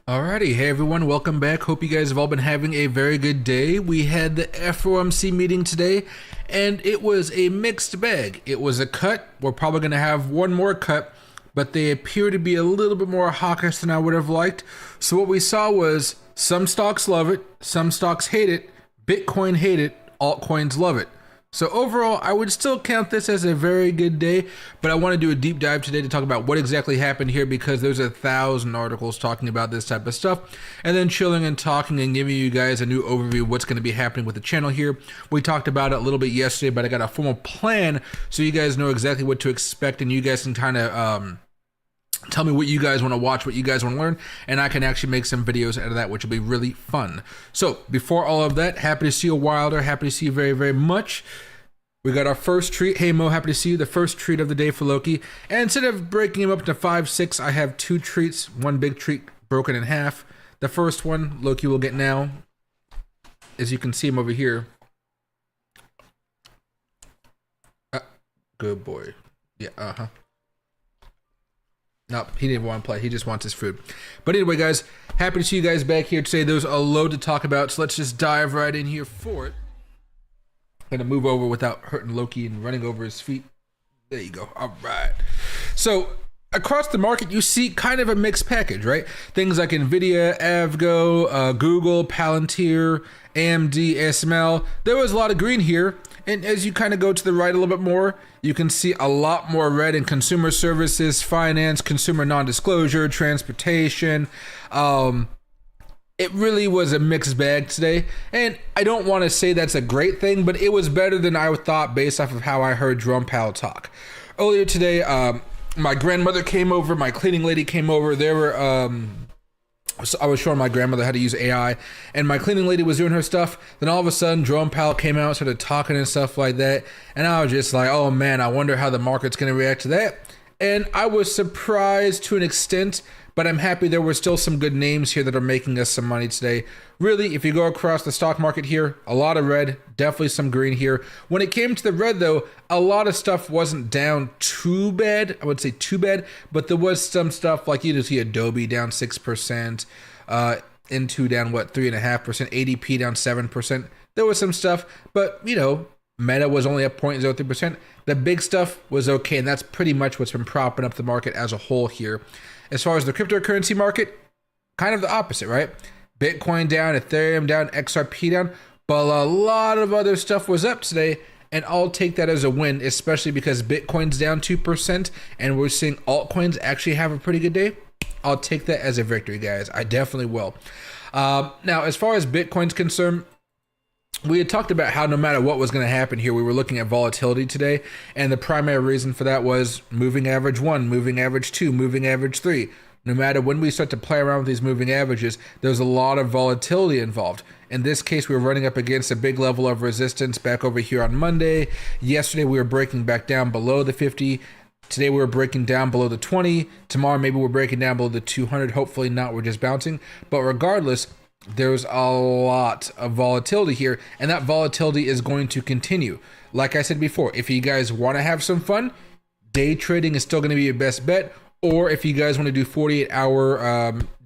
Alrighty, hey everyone, welcome back. Hope you guys have all been having a very good day. We had the FOMC meeting today, and it was a mixed bag. It was a cut. We're probably going to have one more cut, but they appear to be a little bit more hawkish than I would have liked. So what we saw was some stocks love it, some stocks hate it, Bitcoin hate it, altcoins love it. So overall, I would still count this as a very good day, but I want to do a deep dive today to talk about what exactly happened here because there's 1,000 articles talking about this type of stuff, and then chilling and talking and giving you guys a new overview of what's going to be happening with the channel here. We talked about it a little bit yesterday, but I got a formal plan so you guys know exactly what to expect, and you guys can kind of tell me what you guys want to watch, what you guys want to learn, and I can actually make some videos out of that, which will be really fun. So before all of that, happy to see you, Wilder. Happy to see you very, very much. We got our first treat. Hey Mo, happy to see you. The first treat of the day for Loki. And instead of breaking him up into 5, 6, I have 2 treats. One big treat broken in half. The first one Loki will get now. As you can see him over here. Good boy. Yeah, Nope, he didn't want to play. He just wants his food. But anyway, guys, happy to see you guys back here today. There's a load to talk about, so let's just dive right in here for it. I'm going to move over without hurting Loki and running over his feet. There you go. All right. So across the market, you see kind of a mixed package, right? Things like NVIDIA, Avgo, Google, Palantir, AMD, SML. There was a lot of green here. And as you kind of go to the right a little bit more, you can see a lot more red in consumer services, finance, consumer non-disclosure, transportation. It really was a mixed bag today. And I don't want to say that's a great thing, but it was better than I thought based off of how I heard Jerome Powell talk. Earlier today, my grandmother came over, my cleaning lady came over. So I was showing my grandmother how to use AI, and my cleaning lady was doing her stuff. Then all of a sudden, Jerome Powell came out and started talking and stuff like that. And I was just like, oh man, I wonder how the market's going to react to that. And I was surprised to an extent, but I'm happy there were still some good names here that are making us some money today. Really, if you go across the stock market here, a lot of red, definitely some green here. When it came to the red though, a lot of stuff wasn't down too bad. I would say too bad, but there was some stuff like you see Adobe down 6%, Intu down 3.5%, ADP down 7%. There was some stuff, but Meta was only up 0.03%. The big stuff was okay, and that's pretty much what's been propping up the market as a whole here. As far as the cryptocurrency market, kind of the opposite, right? Bitcoin down, Ethereum down, XRP down, but a lot of other stuff was up today, and I'll take that as a win, especially because Bitcoin's down 2%, and we're seeing altcoins actually have a pretty good day. I'll take that as a victory, guys. I definitely will. Now, as far as Bitcoin's concerned, we had talked about how no matter what was going to happen here, we were looking at volatility today, and the primary reason for that was moving average 1, moving average 2, moving average 3. No matter when we start to play around with these moving averages, there's a lot of volatility involved. In this case, we were running up against a big level of resistance back over here on Monday. Yesterday, we were breaking back down below the 50. Today, we were breaking down below the 20. Tomorrow, maybe we're breaking down below the 200. Hopefully not, we're just bouncing. But regardless, there's a lot of volatility here, and that volatility is going to continue. Like I said before, if you guys want to have some fun, day trading is still going to be your best bet. Or if you guys want to do 48-hour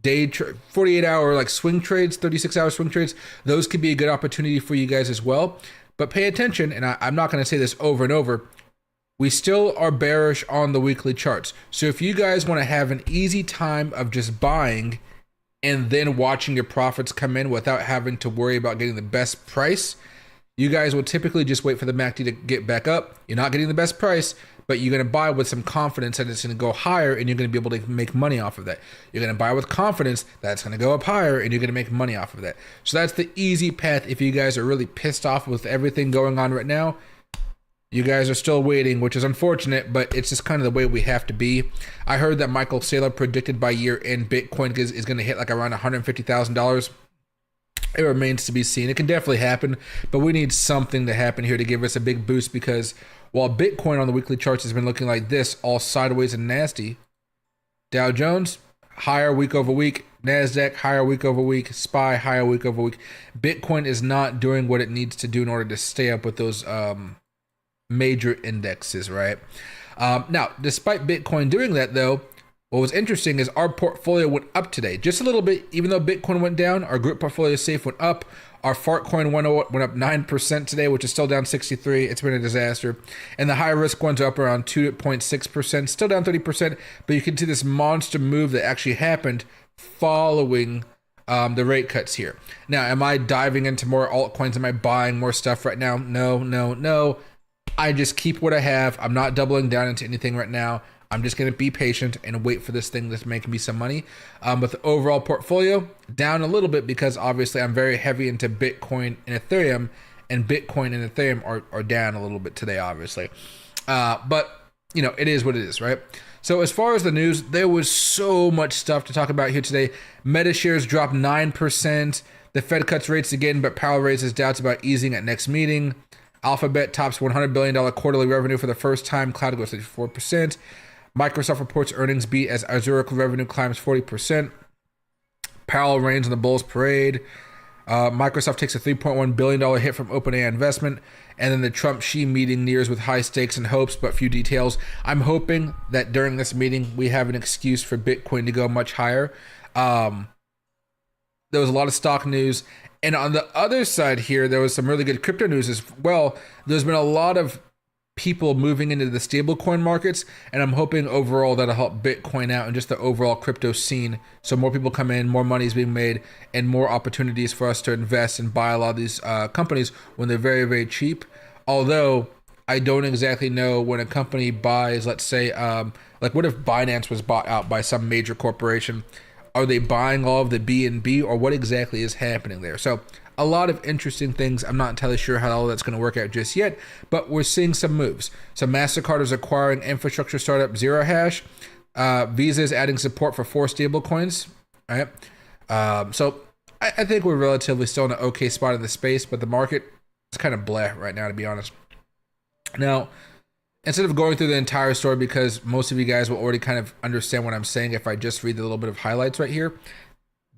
48-hour like swing trades, 36-hour swing trades, those could be a good opportunity for you guys as well. But pay attention, and I'm not going to say this over and over, we still are bearish on the weekly charts. So if you guys want to have an easy time of just buying and then watching your profits come in without having to worry about getting the best price, you guys will typically just wait for the MACD to get back up. You're not getting the best price, but you're going to buy with some confidence that it's going to go higher, and you're going to be able to make money off of that. You're going to buy with confidence that it's going to go up higher, and you're going to make money off of that. So that's the easy path if you guys are really pissed off with everything going on right now. You guys are still waiting, which is unfortunate, but it's just kind of the way we have to be. I heard that Michael Saylor predicted by year end Bitcoin is going to hit like around $150,000. It remains to be seen. It can definitely happen, but we need something to happen here to give us a big boost, because while Bitcoin on the weekly charts has been looking like this, all sideways and nasty, Dow Jones higher week over week, NASDAQ higher week over week, SPY higher week over week. Bitcoin is not doing what it needs to do in order to stay up with those major indexes, right? Now, despite Bitcoin doing that though, What was interesting is our portfolio went up today, just a little bit. Even though Bitcoin went down, our group portfolio safe went up. Our fart coin went up 9% today, which is still down 63. It's been a disaster. And the high risk ones are up around 2.6%, still down 30%. But you can see this monster move that actually happened following the rate cuts here. Now, am I diving into more altcoins? Am I buying more stuff right now? No. I just keep what I have. I'm not doubling down into anything right now. I'm just going to be patient and wait for this thing that's making me some money. But the overall portfolio down a little bit because obviously I'm very heavy into Bitcoin and Ethereum, and Bitcoin and Ethereum are down a little bit today, obviously. But, you know, it is what it is, right? So as far as the news, there was so much stuff to talk about here today. Meta shares dropped 9%. The Fed cuts rates again, but Powell raises doubts about easing at next meeting. Alphabet tops $100 billion quarterly revenue for the first time. Cloud goes 34%. Microsoft reports earnings beat as Azure revenue climbs 40%. Powell reigns on the Bulls parade. Microsoft takes a $3.1 billion hit from OpenAI investment. And then the Trump-Xi meeting nears with high stakes and hopes, but few details. I'm hoping that during this meeting, we have an excuse for Bitcoin to go much higher. There was a lot of stock news. And on the other side here, there was some really good crypto news as well. There's been a lot of people moving into the stablecoin markets, and I'm hoping overall that'll help Bitcoin out and just the overall crypto scene. So more people come in, more money is being made, and more opportunities for us to invest and buy a lot of these companies when they're very, very cheap. Although I don't exactly know when a company buys, let's say, like what if Binance was bought out by some major corporation? Are they buying all of the BNB, or what exactly is happening there? So a lot of interesting things. I'm not entirely sure how all that's going to work out just yet, but we're seeing some moves. So MasterCard is acquiring infrastructure startup Zero Hash. Visa is adding support for 4 stablecoins. All right. So I think we're relatively still in an okay spot in the space, but the market is kind of bleh right now, to be honest. Now, instead of going through the entire story, because most of you guys will already kind of understand what I'm saying if I just read the little bit of highlights right here,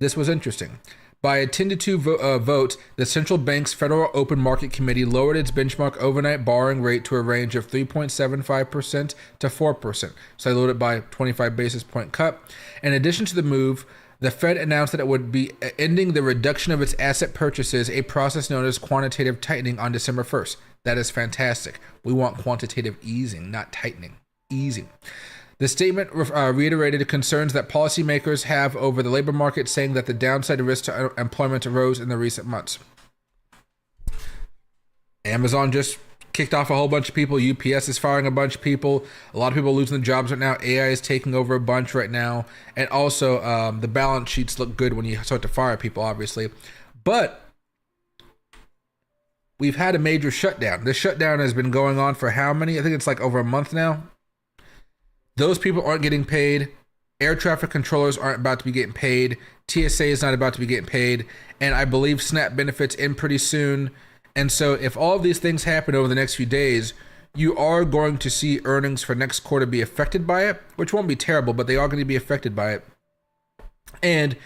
this was interesting. By a 10-2 vote, the central bank's Federal Open Market Committee lowered its benchmark overnight borrowing rate to a range of 3.75% to 4%. So they lowered it by 25 basis point cut. In addition to the move, the Fed announced that it would be ending the reduction of its asset purchases, a process known as quantitative tightening, on December 1st. That is fantastic. We want quantitative easing, not tightening. Easing. The statement reiterated concerns that policymakers have over the labor market, saying that the downside risk to employment arose in the recent months. Amazon just kicked off a whole bunch of people. UPS is firing a bunch of people. A lot of people are losing their jobs right now. AI is taking over a bunch right now. And also, the balance sheets look good when you start to fire people, obviously. But we've had a major shutdown. This shutdown has been going on for how many? I think it's like over a month now. Those people aren't getting paid. Air traffic controllers aren't about to be getting paid. TSA is not about to be getting paid. And I believe SNAP benefits in pretty soon. And so if all of these things happen over the next few days, you are going to see earnings for next quarter be affected by it, which won't be terrible, but they are going to be affected by it. And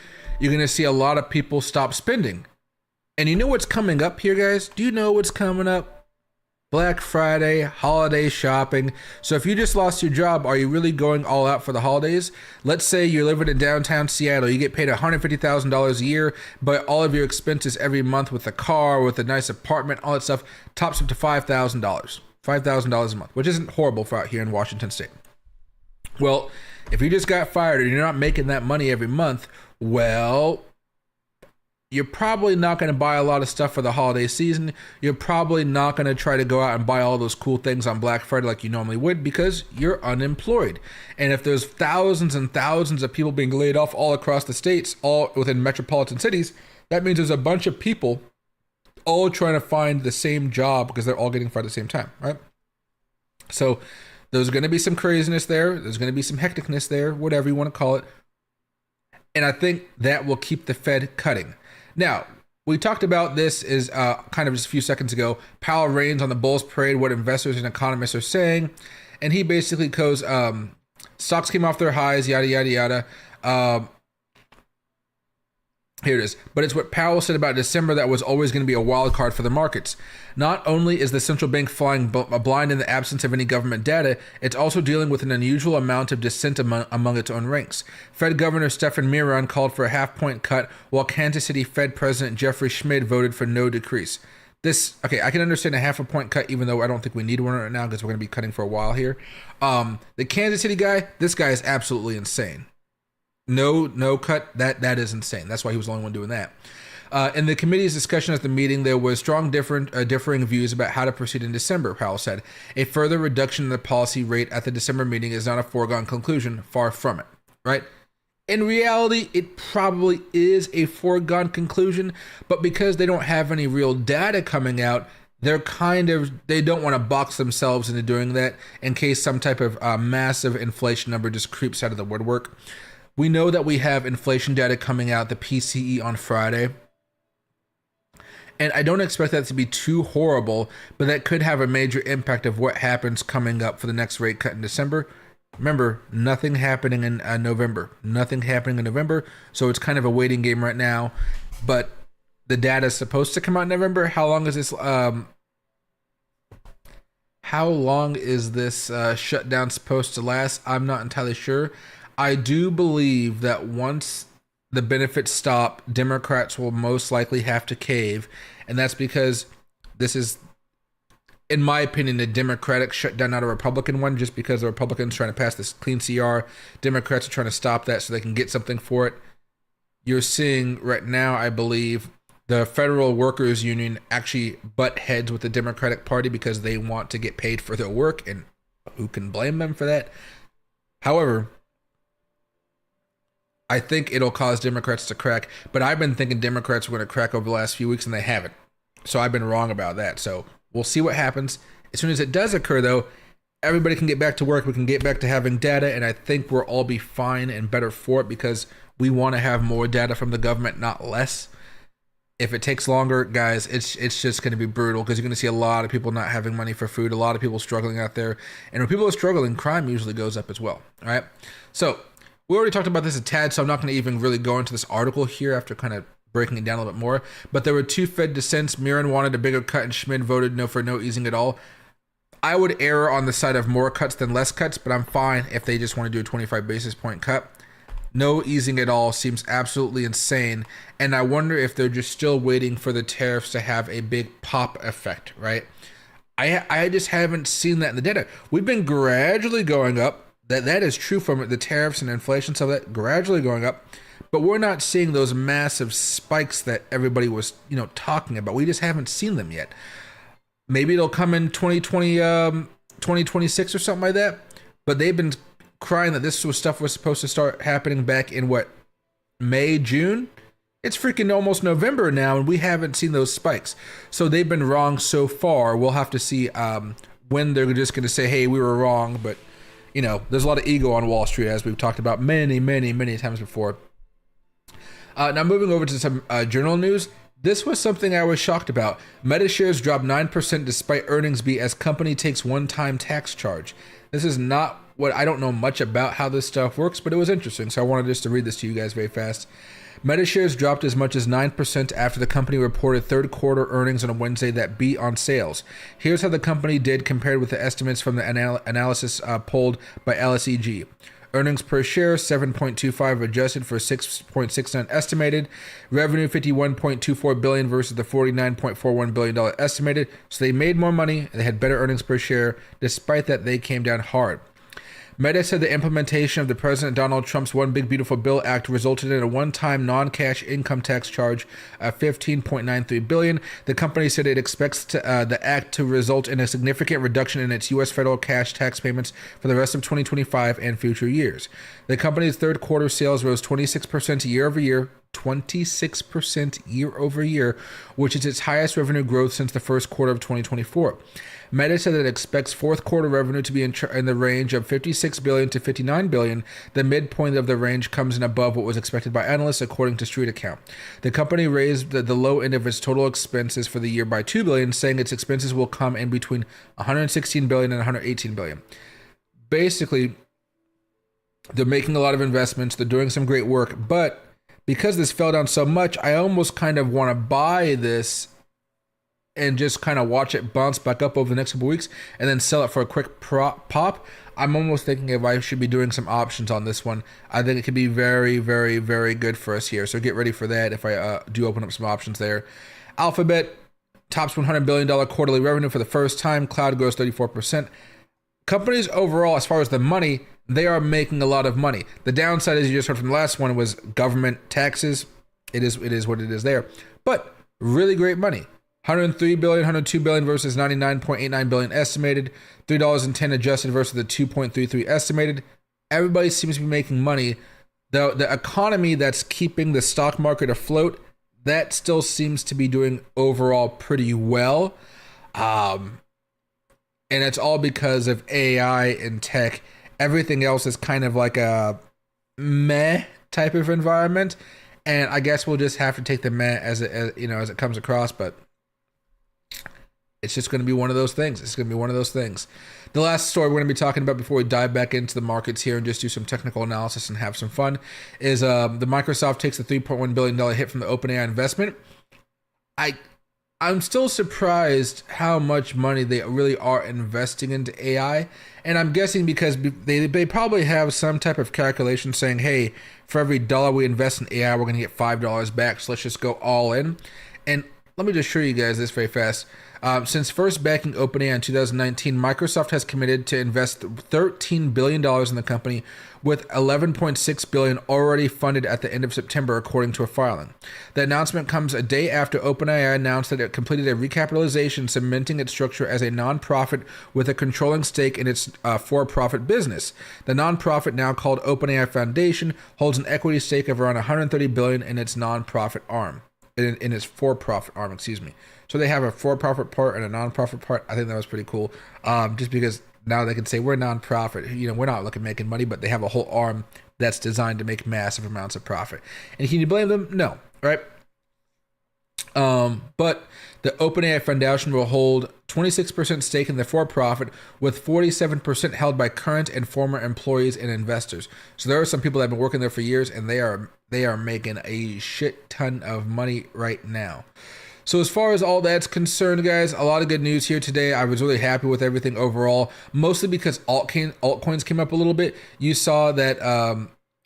you're going to see a lot of people stop spending. And you know what's coming up here, guys? Do you know what's coming up? Black Friday, holiday shopping. So if you just lost your job, are you really going all out for the holidays? Let's say you're living in downtown Seattle. You get paid $150,000 a year, but all of your expenses every month with a car, with a nice apartment, all that stuff, tops up to $5,000. $5,000 a month, which isn't horrible for out here in Washington State. Well, if you just got fired and you're not making that money every month, well, you're probably not going to buy a lot of stuff for the holiday season. You're probably not going to try to go out and buy all those cool things on Black Friday like you normally would because you're unemployed. And if there's thousands and thousands of people being laid off all across the states, all within metropolitan cities, that means there's a bunch of people all trying to find the same job because they're all getting fired at the same time, right? So there's going to be some craziness there. There's going to be some hecticness there, whatever you want to call it. And I think that will keep the Fed cutting. Now, we talked about this is kind of just a few seconds ago. Powell reigns on the Bulls parade, what investors and economists are saying. And he basically goes, stocks came off their highs, yada, yada, yada. Here it is. But it's what Powell said about December that was always going to be a wild card for the markets. Not only is the central bank flying blind in the absence of any government data, it's also dealing with an unusual amount of dissent among its own ranks. Fed Governor Stephen Miron called for a half-point cut, while Kansas City Fed President Jeffrey Schmidt voted for no decrease. Okay, I can understand a half a point cut, even though I don't think we need one right now because we're going to be cutting for a while here. The Kansas City guy, this guy is absolutely insane. No cut. That is insane. That's why he was the only one doing that. In the committee's discussion at the meeting, there was strong differing views about how to proceed in December, Powell said. A further reduction in the policy rate at the December meeting is not a foregone conclusion. Far from it, right? In reality, it probably is a foregone conclusion, but because they don't have any real data coming out, they don't want to box themselves into doing that in case some type of massive inflation number just creeps out of the woodwork. We know that we have inflation data coming out, the PCE, on Friday. And I don't expect that to be too horrible, but that could have a major impact of what happens coming up for the next rate cut in December. Remember, nothing happening in November. Nothing happening in November, so it's kind of a waiting game right now. But the data is supposed to come out in November. How long is this? How long is this shutdown supposed to last? I'm not entirely sure. I do believe that once the benefits stop, Democrats will most likely have to cave, and that's because this is, in my opinion, a Democratic shutdown, not a Republican one, just because the Republicans trying to pass this clean CR. Democrats are trying to stop that so they can get something for it. You're seeing right now, I believe, the Federal Workers Union actually butt heads with the Democratic Party because they want to get paid for their work, and who can blame them for that? However, I think it'll cause Democrats to crack, but I've been thinking Democrats were going to crack over the last few weeks, and they haven't. So I've been wrong about that. So we'll see what happens. As soon as it does occur, though, everybody can get back to work. We can get back to having data, and I think we'll all be fine and better for it because we want to have more data from the government, not less. If it takes longer, guys, it's just going to be brutal because you're going to see a lot of people not having money for food, a lot of people struggling out there. And when people are struggling, crime usually goes up as well. All right. So we already talked about this a tad, so I'm not going to even really go into this article here after kind of breaking it down a little bit more. But there were two Fed dissents. Miron wanted a bigger cut and Schmidt voted no for no easing at all. I would err on the side of more cuts than less cuts, but I'm fine if they just want to do a 25 basis point cut. No easing at all seems absolutely insane. And I wonder if they're just still waiting for the tariffs to have a big pop effect, right? I just haven't seen that in the data. We've been gradually going up. That is true from the tariffs and inflation, so that gradually going up, but we're not seeing those massive spikes that everybody was, talking about. We just haven't seen them yet. Maybe it'll come in 2026 or something like that, but they've been crying that this stuff was supposed to start happening back in May, June? It's freaking almost November now, and we haven't seen those spikes. So they've been wrong so far. We'll have to see when they're just going to say, hey, we were wrong, but there's a lot of ego on Wall Street, as we've talked about many, many, many times before. Now moving over to some journal news. This was something I was shocked about. Meta shares dropped 9% despite earnings beat as company takes one-time tax charge. This is not what I don't know much about how this stuff works, but it was interesting, so I wanted just to read this to you guys very fast. Meta shares dropped as much as 9% after the company reported third quarter earnings on a Wednesday that beat on sales. Here's how the company did compared with the estimates from the analysis polled by LSEG. Earnings per share, 7.25 adjusted for 6.69 estimated. Revenue, $51.24 billion versus the $49.41 billion estimated. So they made more money and they had better earnings per share. Despite that, they came down hard. Meta said the implementation of the President Donald Trump's One Big Beautiful Bill Act resulted in a one-time non-cash income tax charge of $15.93 billion. The company said it expects the act to result in a significant reduction in its U.S. federal cash tax payments for the rest of 2025 and future years. The company's third quarter sales rose 26% year over year, 26% year over year, which is its highest revenue growth since the first quarter of 2024. Meta said that it expects fourth quarter revenue to be in the range of $56 billion to $59 billion. The midpoint of the range comes in above what was expected by analysts, according to Street Account. The company raised the low end of its total expenses for the year by $2 billion, saying its expenses will come in between $116 billion and $118 billion. Basically, they're making a lot of investments. They're doing some great work, but because this fell down so much, I almost kind of want to buy this and just kind of watch it bounce back up over the next couple weeks and then sell it for a quick pop. I'm almost thinking if I should be doing some options on this one. I think it could be very, very, very good for us here. So get ready for that if I do open up some options there. Alphabet tops $100 billion quarterly revenue for the first time. Cloud grows 34%. Companies overall, as far as the money, they are making a lot of money. The downside, as you just heard from the last one, was government taxes. It is what it is there. But really great money. 103 billion, 102 billion versus 99.89 billion estimated, $3.10 adjusted versus the 2.33 estimated. Everybody seems to be making money. The economy that's keeping the stock market afloat, that still seems to be doing overall pretty well. And it's all because of AI and tech. Everything else is kind of like a meh type of environment. And I guess we'll just have to take the meh as it comes across, but it's just going to be one of those things. It's going to be one of those things. The last story we're going to be talking about before we dive back into the markets here and just do some technical analysis and have some fun is the Microsoft takes the $3.1 billion hit from the OpenAI investment. I'm still surprised how much money they really are investing into AI. And I'm guessing because they probably have some type of calculation saying, hey, for every dollar we invest in AI, we're going to get $5 back. So let's just go all in. And let me just show you guys this very fast. Since first backing OpenAI in 2019, Microsoft has committed to invest $13 billion in the company, with $11.6 billion already funded at the end of September, according to a filing. The announcement comes a day after OpenAI announced that it completed a recapitalization, cementing its structure as a nonprofit with a controlling stake in its for-profit business. The nonprofit, now called OpenAI Foundation, holds an equity stake of around $130 billion in its nonprofit arm. In its for-profit arm, excuse me. So they have a for-profit part and a non-profit part. I think that was pretty cool. Just because now they can say we're non-profit. We're not looking making money, but they have a whole arm that's designed to make massive amounts of profit. And can you blame them? No, right? But the OpenAI Foundation will hold 26% stake in the for-profit, with 47% held by current and former employees and investors. So there are some people that have been working there for years, and they are making a shit ton of money right now. So as far as all that's concerned, guys, a lot of good news here today. I was really happy with everything overall, mostly because altcoins came up a little bit. You saw that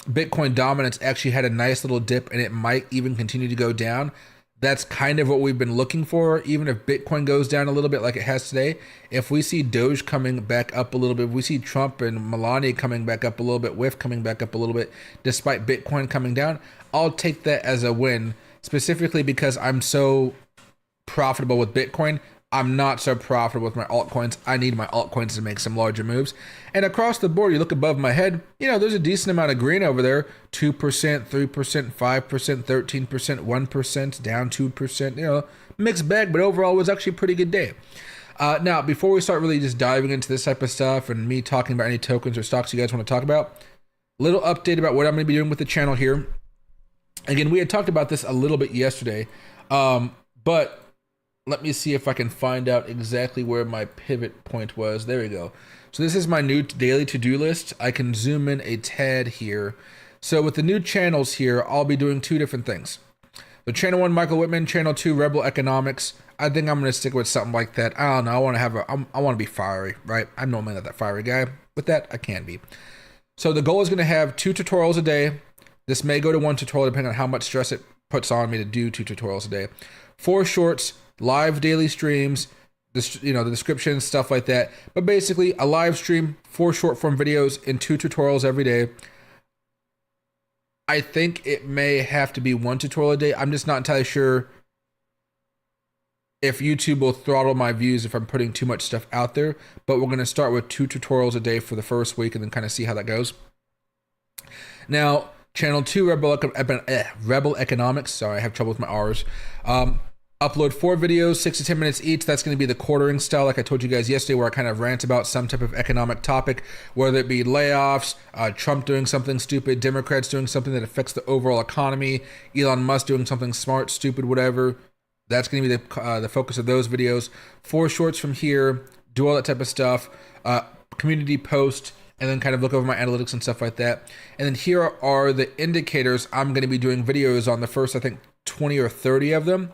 Bitcoin dominance actually had a nice little dip, and it might even continue to go down. That's kind of what we've been looking for. Even if Bitcoin goes down a little bit like it has today, if we see Doge coming back up a little bit, if we see Trump and Melania coming back up a little bit, WIF coming back up a little bit, despite Bitcoin coming down, I'll take that as a win, specifically because I'm so profitable with Bitcoin. I'm not so profitable with my altcoins. I need my altcoins to make some larger moves. And across the board, you look above my head, there's a decent amount of green over there. 2%, 3%, 5%, 13%, 1%, down 2%, mixed bag, but overall it was actually a pretty good day. Now, before we start really just diving into this type of stuff and me talking about any tokens or stocks you guys want to talk about, little update about what I'm going to be doing with the channel here. Again, we had talked about this a little bit yesterday, but let me see if I can find out exactly where my pivot point was. There we go. So this is my new daily to-do list. I can zoom in a tad here. So with the new channels here, I'll be doing two different things. So channel 1, Michael Whitman. Channel 2, Rebel Economics. I think I'm going to stick with something like that. I don't know. I want to be fiery, right? I'm normally not that fiery guy. With that, I can be. So the goal is going to have 2 tutorials a day. This may go to 1 tutorial depending on how much stress it puts on me to do 2 tutorials a day. 4 shorts, live daily streams, the description, stuff like that. But basically a live stream, 4 short form videos, and 2 tutorials every day. I think it may have to be 1 tutorial a day. I'm just not entirely sure if YouTube will throttle my views if I'm putting too much stuff out there. But we're going to start with 2 tutorials a day for the first week and then kind of see how that goes. Now, channel 2, Rebel Economics. Sorry, I have trouble with my R's. Upload 4 videos, 6 to 10 minutes each. That's going to be the quartering style, like I told you guys yesterday, where I kind of rant about some type of economic topic, whether it be layoffs, Trump doing something stupid, Democrats doing something that affects the overall economy, Elon Musk doing something smart, stupid, whatever. That's going to be the focus of those videos. 4 shorts from here, do all that type of stuff, community post, and then kind of look over my analytics and stuff like that. And then here are the indicators I'm going to be doing videos on, the first, I think, 20 or 30 of them.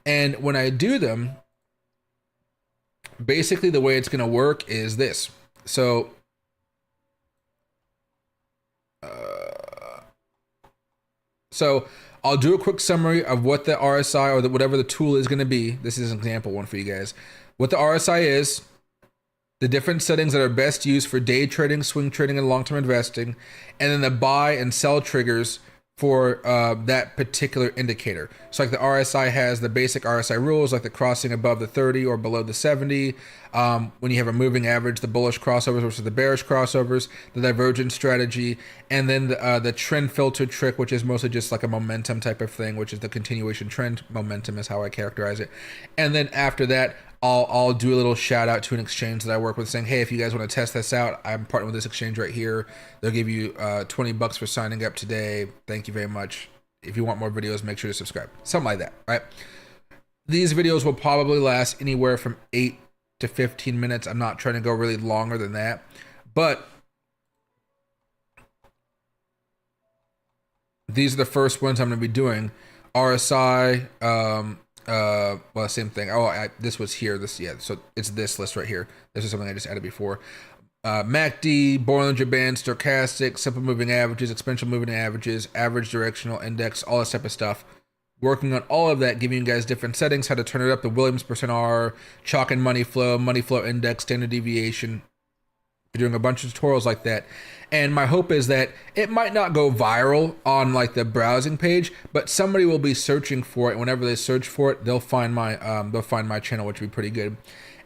And when I do them, basically the way it's going to work is this. So I'll do a quick summary of what the RSI or whatever the tool is going to be. This is an example one for you guys. What the RSI is, the different settings that are best used for day trading, swing trading, and long-term investing, and then the buy and sell triggers for that particular indicator. So like the RSI has the basic RSI rules, like the crossing above the 30 or below the 70. When you have a moving average, the bullish crossovers versus the bearish crossovers, the divergence strategy, and then the trend filter trick, which is mostly just like a momentum type of thing, which is the continuation trend. Momentum is how I characterize it. And then after that, I'll do a little shout out to an exchange that I work with, saying, hey, if you guys want to test this out, I'm partnering with this exchange right here. They'll give you $20 for signing up today. Thank you very much. If you want more videos, make sure to subscribe. Something like that, right? These videos will probably last anywhere from 8 to 15 minutes. I'm not trying to go really longer than that, but these are the first ones I'm going to be doing. RSI, well, same thing. Oh, this was here. So it's this list right here. This is something I just added before. MACD, Bollinger Band, stochastic, simple moving averages, exponential moving averages, average directional index, all this type of stuff. Working on all of that, giving you guys different settings, how to turn it up, the Williams %R, chalk and money flow index, standard deviation. We're doing a bunch of tutorials like that. And my hope is that it might not go viral on like the browsing page, but somebody will be searching for it. Whenever they search for it, they'll find my channel, which would be pretty good.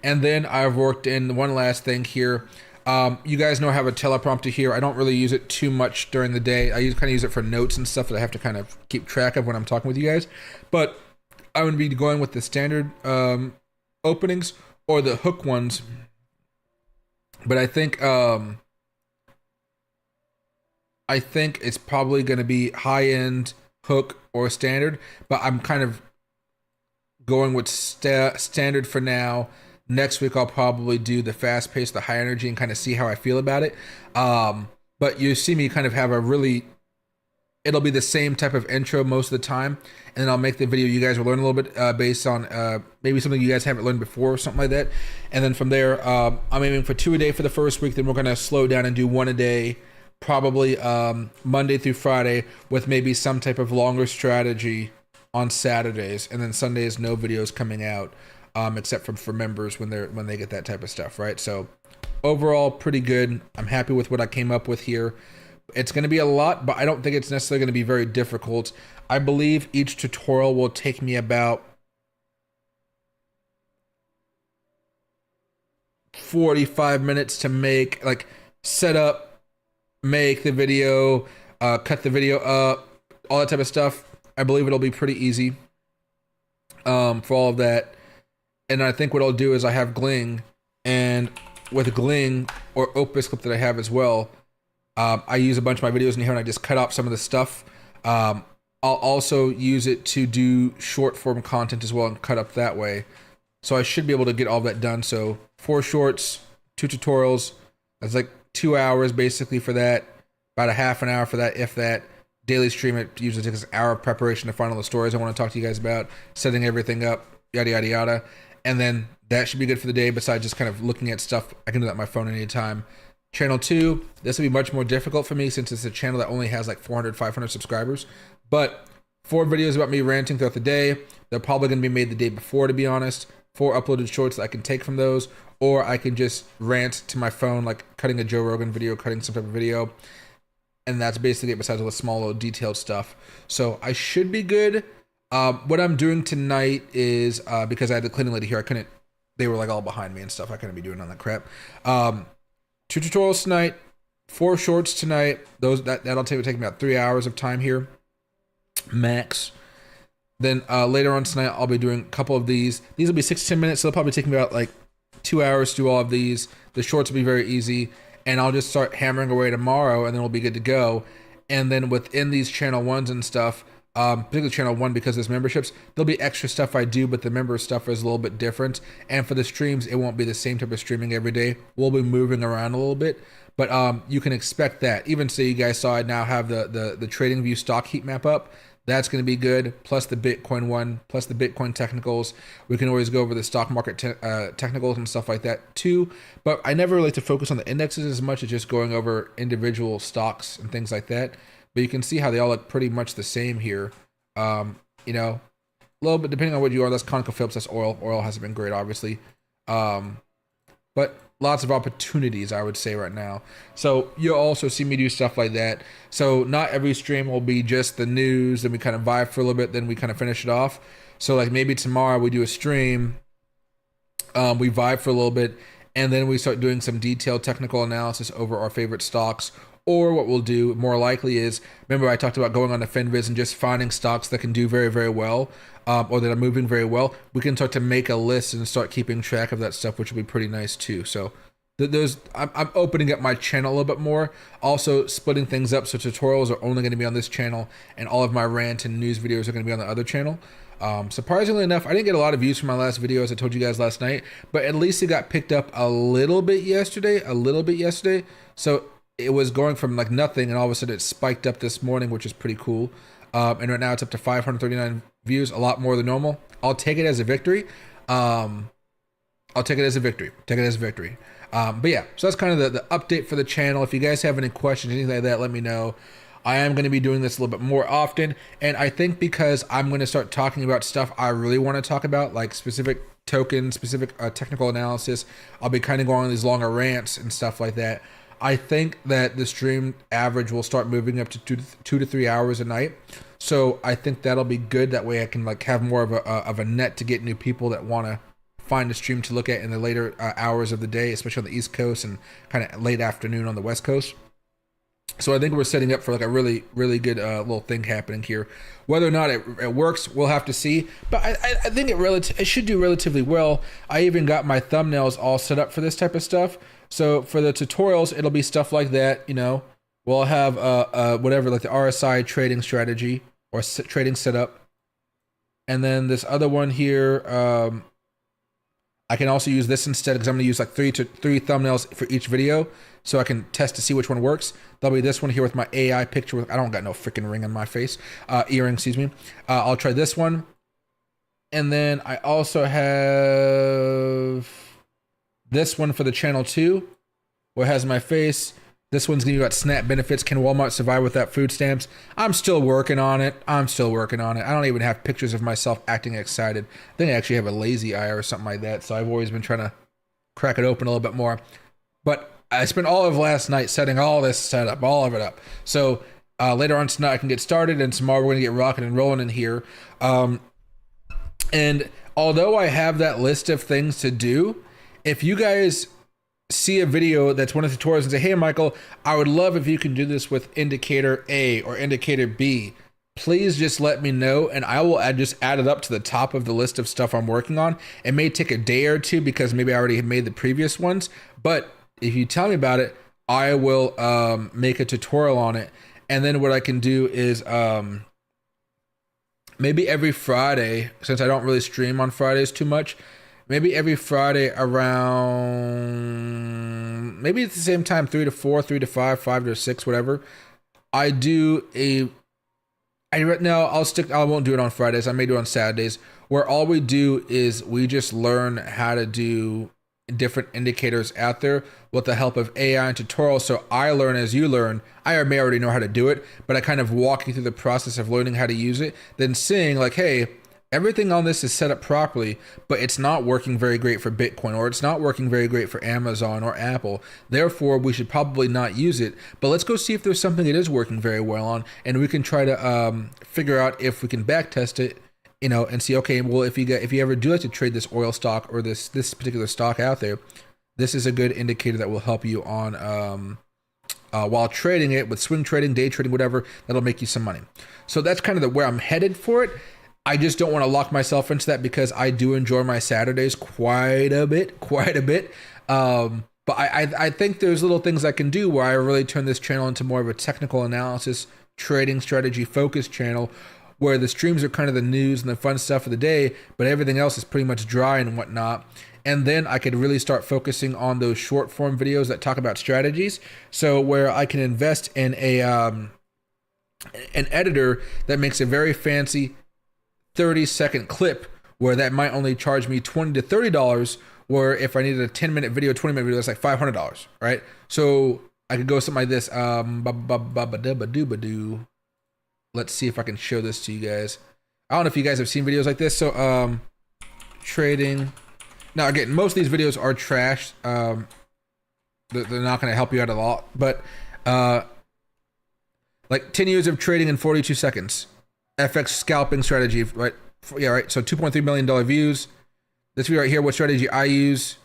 And then I've worked in one last thing here. You guys know I have a teleprompter here. I don't really use it too much during the day. I kind of use it for notes and stuff that I have to kind of keep track of when I'm talking with you guys. But I'm going to be going with the standard openings or the hook ones. But I think it's probably going to be high-end, hook, or standard. But I'm kind of going with standard for now. Next week, I'll probably do the fast-paced, the high energy, and kind of see how I feel about it. But you see me kind of have it'll be the same type of intro most of the time. And then I'll make the video you guys will learn a little bit based on maybe something you guys haven't learned before or something like that. And then from there, I'm aiming for 2 a day for the first week. Then we're going to slow down and do 1 a day, probably Monday through Friday, with maybe some type of longer strategy on Saturdays. And then Sundays, no videos coming out. Except for members when they get that type of stuff, right? So overall, pretty good. I'm happy with what I came up with here. It's going to be a lot, but I don't think it's necessarily going to be very difficult. I believe each tutorial will take me about 45 minutes to make, like set up, make the video, cut the video up, all that type of stuff. I believe it'll be pretty easy for all of that. And I think what I'll do is I have Gling, and with Gling or Opus clip that I have as well, I use a bunch of my videos in here and I just cut off some of the stuff. I'll also use it to do short form content as well and cut up that way. So I should be able to get all that done. So 4 shorts, 2 tutorials. That's like 2 hours basically for that. About a half an hour for that, if that. Daily stream, it usually takes an hour of preparation to find all the stories I want to talk to you guys about, setting everything up, yada, yada, yada. And then that should be good for the day. Besides just kind of looking at stuff, I can do that on my phone anytime. Channel 2, this will be much more difficult for me since it's a channel that only has like 400, 500 subscribers. But 4 videos about me ranting throughout the day. They're probably going to be made the day before, to be honest. 4 uploaded shorts that I can take from those. Or I can just rant to my phone, like cutting a Joe Rogan video, cutting some type of video. And that's basically it, besides all the small little detailed stuff. So I should be good. What I'm doing tonight is, because I had the cleaning lady here, they were like all behind me and stuff. I couldn't be doing all that crap. 2 tutorials tonight, 4 shorts tonight. That'll take me about 3 hours of time here, max. Then later on tonight, I'll be doing a couple of these. These will be 6 to 10 minutes, so they'll probably take me about like 2 hours to do all of these. The shorts will be very easy, and I'll just start hammering away tomorrow, and then we'll be good to go. And then within these channel 1s and stuff, particularly channel 1 because there's memberships. There'll be extra stuff I do, but the member stuff is a little bit different. And for the streams, it won't be the same type of streaming every day. We'll be moving around a little bit, but you can expect that. Even so, you guys saw I now have the TradingView stock heat map up. That's going to be good, plus the Bitcoin one, plus the Bitcoin technicals. We can always go over the stock market technicals and stuff like that too. But I never like to focus on the indexes as much as just going over individual stocks and things like that. But you can see how they all look pretty much the same here. You know, a little bit depending on what you are. That's ConocoPhillips, that's oil. Oil hasn't been great, obviously. But lots of opportunities, I would say, right now. So you'll also see me do stuff like that. So not every stream will be just the news, then we kind of vibe for a little bit, then we kind of finish it off. So like maybe tomorrow we do a stream, we vibe for a little bit, and then we start doing some detailed technical analysis over our favorite stocks. Or what we'll do more likely is, remember I talked about going on to FinViz and just finding stocks that can do very, very well, or that are moving very well. We can start to make a list and start keeping track of that stuff, which will be pretty nice too. So I'm opening up my channel a little bit more, also splitting things up. So tutorials are only going to be on this channel, and all of my rant and news videos are going to be on the other channel. Surprisingly enough, I didn't get a lot of views from my last video, as I told you guys last night, but at least it got picked up a little bit yesterday. So it was going from like nothing, and all of a sudden it spiked up this morning, which is pretty cool. And right now it's up to 539 views, a lot more than normal. I'll take it as a victory. But yeah, so that's kind of the update for the channel. If you guys have any questions, anything like that, let me know. I am going to be doing this a little bit more often, and I think because I'm going to start talking about stuff I really want to talk about, like specific tokens, specific technical analysis, I'll be kind of going on these longer rants and stuff like that. I think that the stream average will start moving up to 2 to 3 hours a night. So I think that'll be good. That way I can like have more of a net to get new people that want to find a stream to look at in the later hours of the day, especially on the East Coast and kind of late afternoon on the West Coast. So I think we're setting up for like a really, really good little thing happening here. Whether or not it works, we'll have to see. But I think it should do relatively well. I even got my thumbnails all set up for this type of stuff. So for the tutorials, it'll be stuff like that. You know, we'll have whatever, like the RSI trading strategy or trading setup. And then this other one here, I can also use this instead, because I'm going to use like three thumbnails for each video, so I can test to see which one works. There'll be this one here with my AI picture. I don't got no freaking ring on my face, earring, excuse me. I'll try this one, and then I also have this one for the channel 2, where it has my face. This one's gonna be about SNAP benefits. Can Walmart survive without food stamps? I'm still working on it. I don't even have pictures of myself acting excited. I think I actually have a lazy eye or something like that. So I've always been trying to crack it open a little bit more. But I spent all of last night setting all this setup, all of it up. So later on tonight I can get started, and tomorrow we're gonna get rocking and rolling in here. And although I have that list of things to do, if you guys see a video that's one of the tutorials and say, hey, Michael, I would love if you can do this with indicator A or indicator B, please just let me know, and I will just add it up to the top of the list of stuff I'm working on. It may take a day or two because maybe I already have made the previous ones, but if you tell me about it, I will make a tutorial on it. And then what I can do is maybe every Friday, since I don't really stream on Fridays too much, maybe every Friday around, maybe at the same time, 3 to 4, 3 to 5, 5 to 6, whatever. I won't do it on Fridays. I may do it on Saturdays, where all we do is we just learn how to do different indicators out there with the help of AI and tutorials. So I learn as you learn. I may already know how to do it, but I kind of walk you through the process of learning how to use it, then seeing like, hey, everything on this is set up properly, but it's not working very great for Bitcoin, or it's not working very great for Amazon or Apple. Therefore, we should probably not use it. But let's go see if there's something it is working very well on, and we can try to figure out if we can back test it, you know, and see, okay, well, if you ever do like to trade this oil stock or this particular stock out there, this is a good indicator that will help you on while trading it with swing trading, day trading, whatever. That'll make you some money. So that's kind of where I'm headed for it. I just don't want to lock myself into that, because I do enjoy my Saturdays quite a bit. But I think there's little things I can do where I really turn this channel into more of a technical analysis, trading strategy focused channel, where the streams are kind of the news and the fun stuff of the day, but everything else is pretty much dry and whatnot. And then I could really start focusing on those short form videos that talk about strategies. So where I can invest in an editor that makes a very fancy 30-second clip, where that might only charge me $20 to $30, where if I needed a 10-minute video, 20-minute video, that's like $500, right? So I could go something like this. Let's see if I can show this to you guys. I don't know if you guys have seen videos like this. So trading. Now again, most of these videos are trash. They're not going to help you out a lot. But like 10 years of trading in 42 seconds. FX scalping strategy, right? Yeah, right. So 2.3 million views. This video right here, what strategy I use.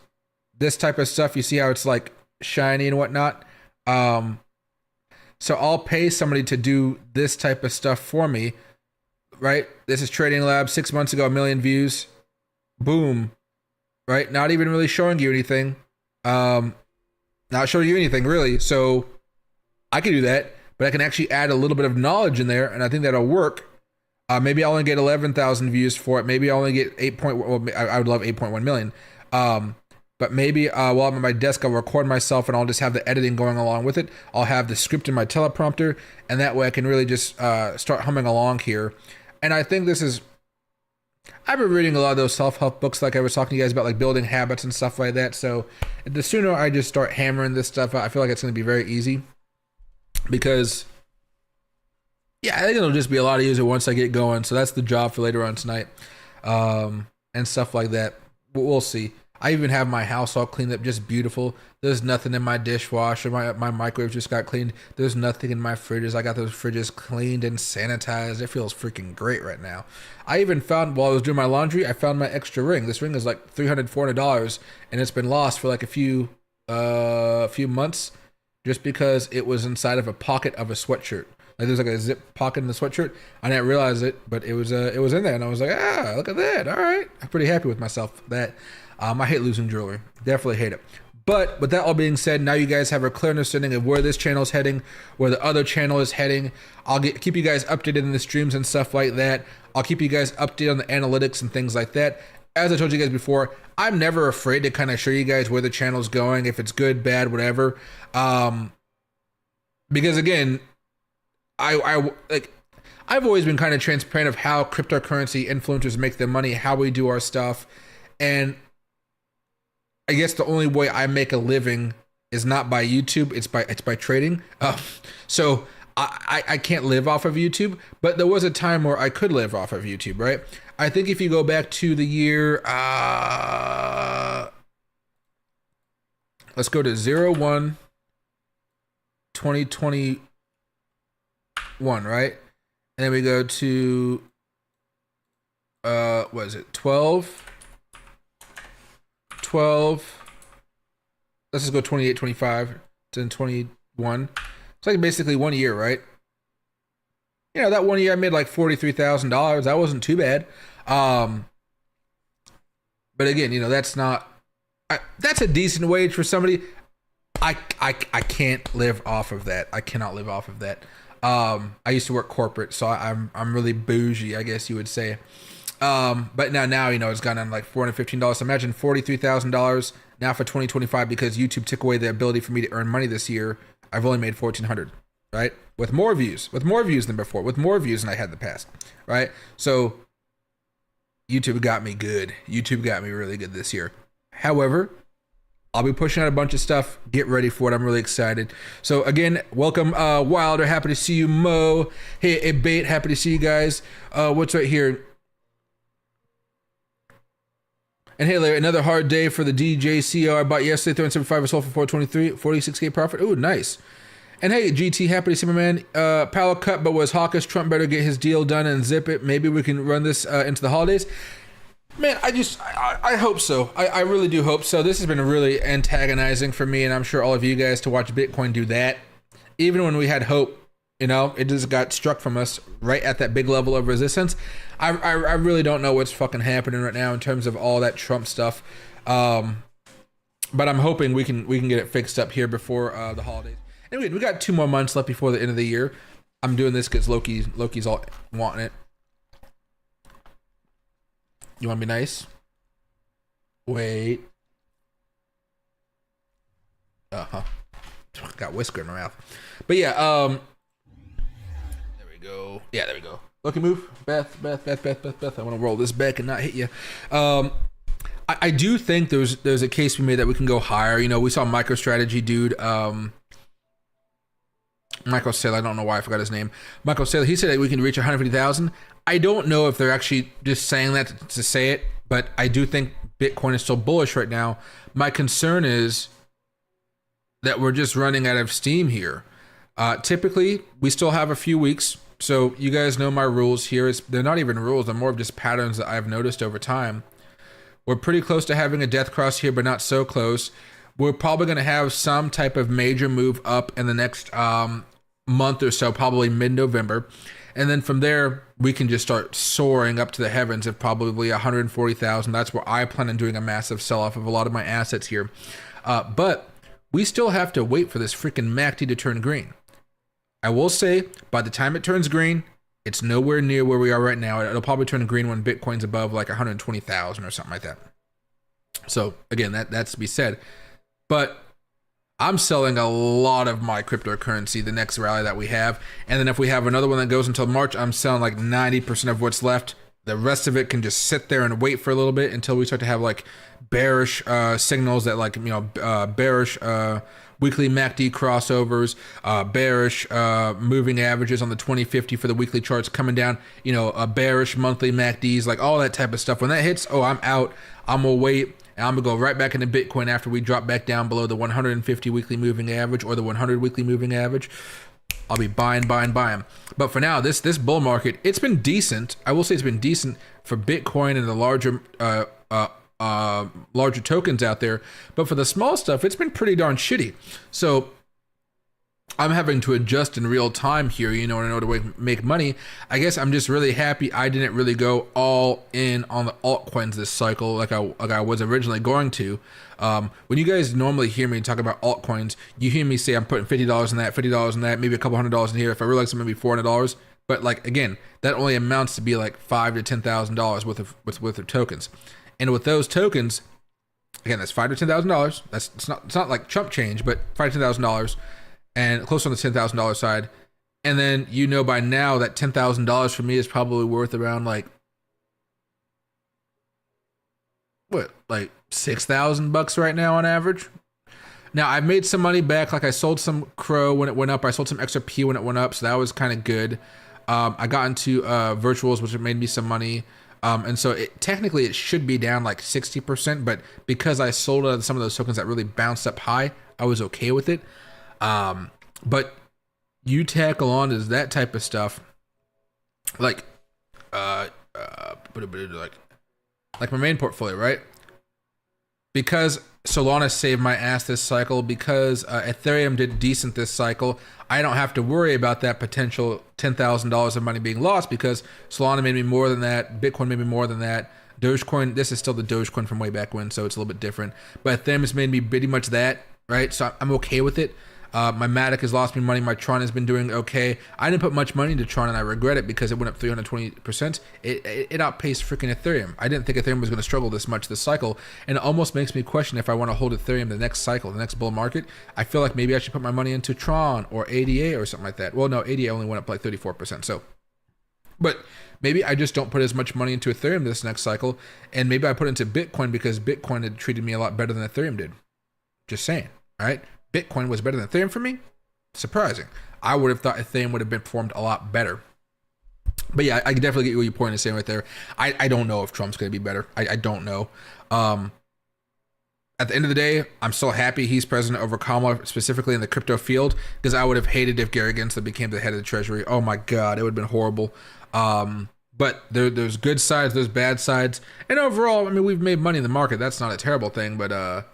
This type of stuff. You see how it's like shiny and whatnot. So I'll pay somebody to do this type of stuff for me, right? This is Trading Lab, 6 months ago, 1 million views. Boom, right? Not even really showing you anything. Not showing you anything really. So I can do that, but I can actually add a little bit of knowledge in there, and I think that'll work. Maybe I'll only get 11,000 views for it. Maybe I'll only get 8. Well, I would love 8.1 million. But maybe while I'm at my desk, I'll record myself and I'll just have the editing going along with it. I'll have the script in my teleprompter, and that way I can really just start humming along here. And I think this is, I've been reading a lot of those self-help books like I was talking to you guys about, like building habits and stuff like that. So the sooner I just start hammering this stuff out, I feel like it's going to be very easy. Because, yeah, I think it'll just be a lot easier once I get going. So that's the job for later on tonight, and stuff like that. We'll see. I even have my house all cleaned up, just beautiful. There's nothing in my dishwasher. My microwave just got cleaned. There's nothing in my fridges. I got those fridges cleaned and sanitized. It feels freaking great right now. I even found, while I was doing my laundry, I found my extra ring. This ring is like $300, $400, and it's been lost for like a few months, just because it was inside of a pocket of a sweatshirt. Like there's like a zip pocket in the sweatshirt. I didn't realize it, but it was in there, and I was like, look at that. All right, I'm pretty happy with myself for that. I hate losing jewelry. Definitely hate it. But with that all being said, now you guys have a clear understanding of where this channel is heading, where the other channel is heading. I'll keep you guys updated in the streams and stuff like that. I'll keep you guys updated on the analytics and things like that. As I told you guys before, I'm never afraid to kind of show you guys where the channel's going, if it's good, bad, whatever. Because again, I've always been kind of transparent of how cryptocurrency influencers make their money, how we do our stuff, and I guess the only way I make a living is not by YouTube, it's by trading. So I can't live off of YouTube, but there was a time where I could live off of YouTube, right? I think if you go back to the year, let's go to 01/2021, right? And then we go to, what is it, 12, let's just go 28, 25, then 21. It's like basically 1 year, right? You know, that 1 year I made like $43,000. That wasn't too bad. But again, you know, that's a decent wage for somebody. I can't live off of that. I cannot live off of that. I used to work corporate, so I'm really bougie, I guess you would say. But now, you know, it's gone on like $415. So imagine $43,000 now for 2025, because YouTube took away the ability for me to earn money this year. I've only made $1,400, right? With more views than before, with more views than I had in the past, right? So YouTube got me good. YouTube got me really good this year. However, I'll be pushing out a bunch of stuff. Get ready for it. I'm really excited. So again, welcome, Wilder. Happy to see you, Mo. Hey, Bait. Happy to see you guys. What's right here? And hey, Larry, another hard day for the DJCO. I bought yesterday, 375 sold for 423, 46K profit. Ooh, nice. And hey, GT, happy to see my man. Powell cut, but was hawkish. Trump better get his deal done and zip it. Maybe we can run this into the holidays. Man, I hope so. I really do hope so. This has been really antagonizing for me, and I'm sure all of you guys, to watch Bitcoin do that. Even when we had hope, you know, it just got struck from us right at that big level of resistance. I really don't know what's fucking happening right now in terms of all that Trump stuff. But I'm hoping we can get it fixed up here before the holidays. Anyway, we got 2 more months left before the end of the year. I'm doing this because Loki's all wanting it. You want to be nice? Wait. Uh-huh. Got whisker in my mouth. But yeah, there we go. Yeah, there we go. Lucky move. Beth. I want to roll this back and not hit you. I do think there's a case we made that we can go higher. You know, we saw MicroStrategy dude, Michael Saylor, I don't know why I forgot his name. Michael Saylor, he said that we can reach 150,000. I don't know if they're actually just saying that to say it, but I do think Bitcoin is still bullish right now. My concern is that we're just running out of steam here. Typically, we still have a few weeks. So you guys know my rules here. They're not even rules. They're more of just patterns that I've noticed over time. We're pretty close to having a death cross here, but not so close. We're probably going to have some type of major move up in the next month or so, probably mid-November. And then from there, we can just start soaring up to the heavens of probably 140,000. That's where I plan on doing a massive sell-off of a lot of my assets here. But we still have to wait for this freaking MACD to turn green. I will say, by the time it turns green, it's nowhere near where we are right now. It'll probably turn green when Bitcoin's above like 120,000 or something like that. So again, that's to be said. But I'm selling a lot of my cryptocurrency the next rally that we have. And then if we have another one that goes until March, I'm selling like 90% of what's left. The rest of it can just sit there and wait for a little bit until we start to have like bearish signals that like, bearish weekly MACD crossovers, bearish moving averages on the 2050 for the weekly charts coming down, bearish monthly MACDs, like all that type of stuff. When that hits, I'm out. I'm going to wait. And I'm going to go right back into Bitcoin after we drop back down below the 150 weekly moving average or the 100 weekly moving average. I'll be buying. But for now, this bull market, it's been decent. I will say it's been decent for Bitcoin and the larger tokens out there. But for the small stuff, it's been pretty darn shitty. So I'm having to adjust in real time here, in order to make money. I guess I'm just really happy I didn't really go all in on the altcoins this cycle like I was originally going to. When you guys normally hear me talk about altcoins, you hear me say I'm putting $50 in that, $50 in that, maybe a couple $100 in here. If I realize I'm maybe $400. But like again, that only amounts to be like $5,000 to $10,000 worth of tokens. And with those tokens, again, that's $5,000 to $10,000. It's not like chump change, but $5,000 to $10,000. And close on the $10,000 side. And then by now that $10,000 for me is probably worth around like $6,000 right now on average. Now I've made some money back. Like I sold some Crow when it went up. I sold some XRP when it went up, so that was kind of good. I got into virtuals, which made me some money. And so technically it should be down like 60%, but because I sold out of some of those tokens that really bounced up high, I was okay with it. But you tackle on is that type of stuff, like my main portfolio, right? Because Solana saved my ass this cycle, because Ethereum did decent this cycle, I don't have to worry about that potential $10,000 of money being lost because Solana made me more than that, Bitcoin made me more than that, Dogecoin, this is still the Dogecoin from way back when, so it's a little bit different, but Ethereum has made me pretty much that, right? So I'm okay with it. My Matic has lost me money. My Tron has been doing okay. I didn't put much money into Tron, and I regret it because it went up 320%. It outpaced freaking Ethereum. I didn't think Ethereum was going to struggle this much this cycle, and it almost makes me question if I want to hold Ethereum the next cycle, the next bull market. I feel like maybe I should put my money into Tron or ADA or something like that. Well, no, ADA only went up like 34%. So, but maybe I just don't put as much money into Ethereum this next cycle, and maybe I put into Bitcoin because Bitcoin had treated me a lot better than Ethereum did. Just saying, all right? Bitcoin was better than Ethereum for me. Surprising. I would have thought Ethereum would have been performed a lot better. But yeah, I can definitely get what your point is saying right there. I don't know if Trump's going to be better. I don't know. At the end of the day, I'm still happy he's president over Kamala, specifically in the crypto field, because I would have hated if Gary Gensler became the head of the Treasury. Oh my God, it would have been horrible. But there's good sides, there's bad sides. And overall, I mean, we've made money in the market. That's not a terrible thing, but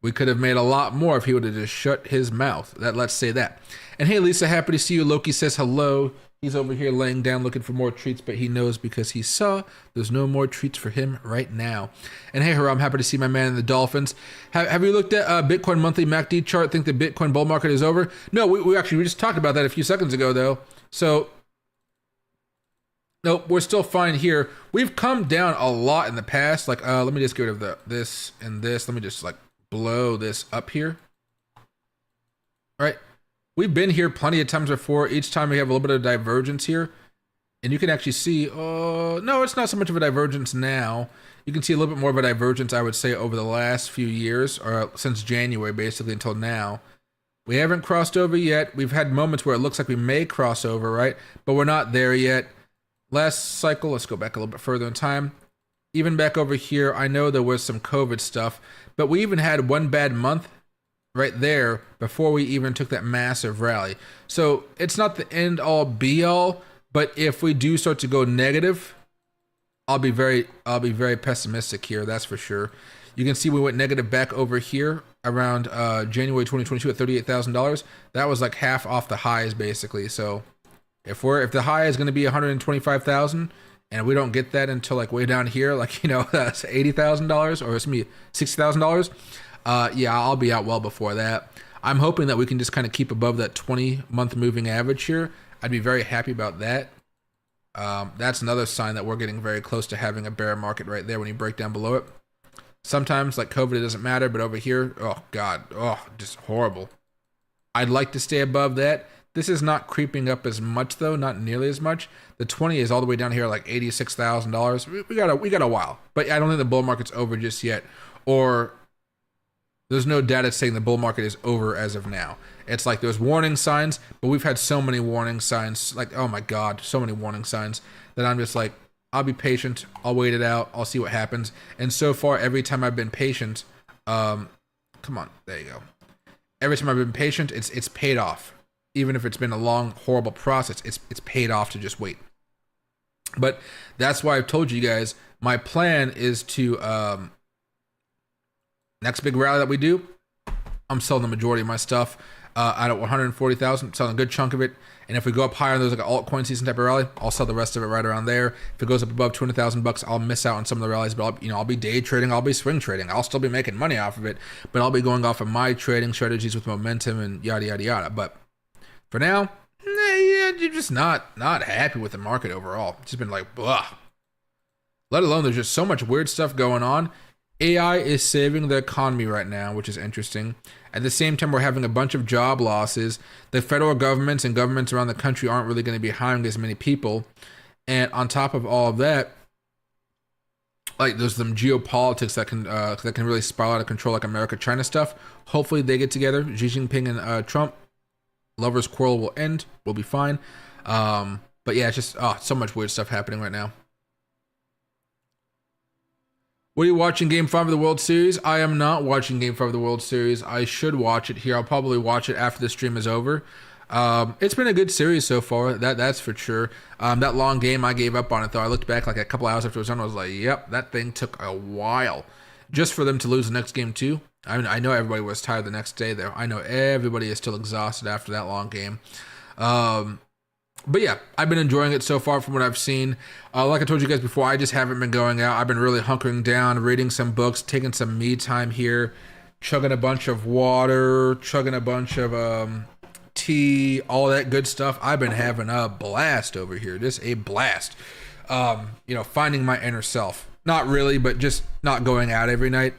we could have made a lot more if he would have just shut his mouth. Let's say that. And hey, Lisa, happy to see you. Loki says hello. He's over here laying down looking for more treats, but he knows because he saw there's no more treats for him right now. And hey, Jerome, happy to see my man in the Dolphins. Have you looked at Bitcoin monthly MACD chart? Think the Bitcoin bull market is over? No, we just talked about that a few seconds ago, though. So Nope, we're still fine here. We've come down a lot in the past. Like, let me just get rid of this and this. Let me just like blow this up here. All right. We've been here plenty of times before. Each time we have a little bit of divergence here. And you can actually see, no, it's not so much of a divergence now. You can see a little bit more of a divergence, I would say, over the last few years, or since January, basically, until now. We haven't crossed over yet. We've had moments where it looks like we may cross over, right? But we're not there yet. Last cycle, let's go back a little bit further in time. Even back over here, I know there was some COVID stuff, but we even had one bad month right there before we even took that massive rally. So it's not the end all be all, but if we do start to go negative, I'll be very pessimistic here, that's for sure. You can see we went negative back over here around January 2022 at $38,000. That was like half off the highs basically. So if the high is going to be 125,000 and we don't get that until like way down here, like, you know, that's $80,000 or it's me $60,000. Yeah, I'll be out well before that. I'm hoping that we can just kind of keep above that 20-month moving average here. I'd be very happy about that. That's another sign that we're getting very close to having a bear market right there when you break down below it. Sometimes, like COVID, it doesn't matter, but over here, oh God, just horrible. I'd like to stay above that. This is not creeping up as much though, not nearly as much. The 20 is all the way down here, like $86,000. We got a while, but I don't think the bull market's over just yet, or there's no data saying the bull market is over as of now. It's like there's warning signs, but we've had so many warning signs, like, oh my God, so many warning signs that I'm just like, I'll be patient. I'll wait it out. I'll see what happens. And so far, every time I've been patient, come on, there you go. Every time I've been patient, it's paid off. Even if it's been a long, horrible process, it's paid off to just wait. But that's why I've told you guys, my plan is to, next big rally that we do, I'm selling the majority of my stuff out at 140,000, selling a good chunk of it. And if we go up higher and there's like an altcoin season type of rally, I'll sell the rest of it right around there. If it goes up above 200,000 bucks, I'll miss out on some of the rallies, but I'll be day trading, I'll be swing trading, I'll still be making money off of it, but I'll be going off of my trading strategies with momentum and yada yada yada. But for now, yeah, you're just not happy with the market overall. It's just been like blah. Let alone there's just so much weird stuff going on. AI is saving the economy right now, which is interesting. At the same time, we're having a bunch of job losses. The federal governments and governments around the country aren't really going to be hiring as many people. And on top of all of that, like there's some geopolitics that can really spiral out of control, like America-China stuff. Hopefully they get together. Xi Jinping and Trump, lovers' quarrel will end. We'll be fine. But yeah, it's just so much weird stuff happening right now. What are you watching Game 5 of the World Series? I am not watching Game 5 of the World Series. I should watch it here. I'll probably watch it after the stream is over. It's been a good series so far, that's for sure. That long game, I gave up on it, though. I looked back like a couple hours after it was done. I was like, yep, that thing took a while. Just for them to lose the next game, too. I mean, I know everybody was tired the next day, though. I know everybody is still exhausted after that long game. But yeah, I've been enjoying it so far from what I've seen. Like I told you guys before, I just haven't been going out. I've been really hunkering down, reading some books, taking some me time here, chugging a bunch of water, chugging a bunch of tea, all that good stuff. I've been having a blast over here, just a blast. Finding my inner self. Not really, but just not going out every night.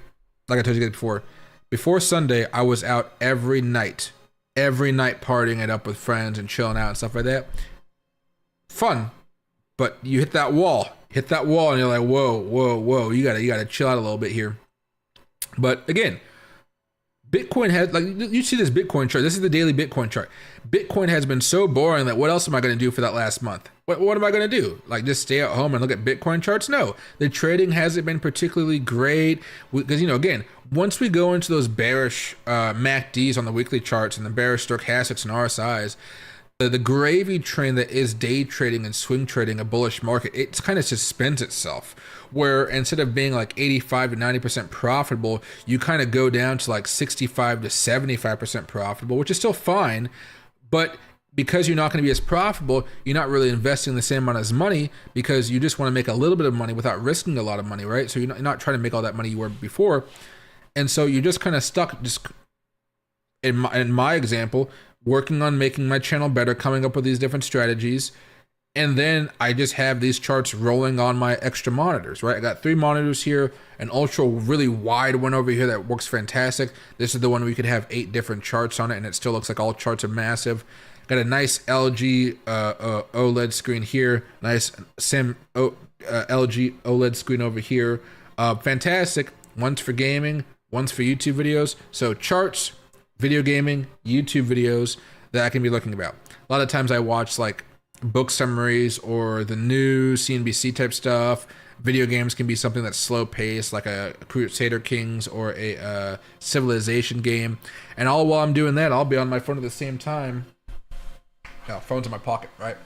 Like I told you guys before. Before Sunday, I was out every night partying it up with friends and chilling out and stuff like that. Fun, but you hit that wall and you're like, whoa, you gotta chill out a little bit here. But again, Bitcoin has, like, you see this Bitcoin chart. This is the daily Bitcoin chart. Bitcoin has been so boring that what else am I going to do for that last month? What am I going to do? Like, just stay at home and look at Bitcoin charts? No, the trading hasn't been particularly great because, again, once we go into those bearish MACDs on the weekly charts and the bearish stochastics and RSIs, the gravy train that is day trading and swing trading, a bullish market, it kind of suspends itself, where instead of being like 85 to 90% profitable, you kind of go down to like 65 to 75% profitable, which is still fine. But because you're not going to be as profitable, you're not really investing the same amount of money because you just want to make a little bit of money without risking a lot of money, right? So you're not trying to make all that money you were before. And so you're just kind of stuck, just in my example, working on making my channel better, coming up with these different strategies, And then I just have these charts rolling on my extra monitors, right? I got 3 monitors here, an ultra really wide one over here that works fantastic. This is the one we could have 8 different charts on it, and it still looks like all charts are massive. Got a nice LG OLED screen here, nice LG OLED screen over here. Fantastic. One's for gaming, one's for YouTube videos. So charts, video gaming, YouTube videos that I can be looking about. A lot of times I watch like book summaries or the news, CNBC type stuff. Video games can be something that's slow paced, like a Crusader Kings or a Civilization game. And all while I'm doing that, I'll be on my phone at the same time. No, phone's in my pocket, right?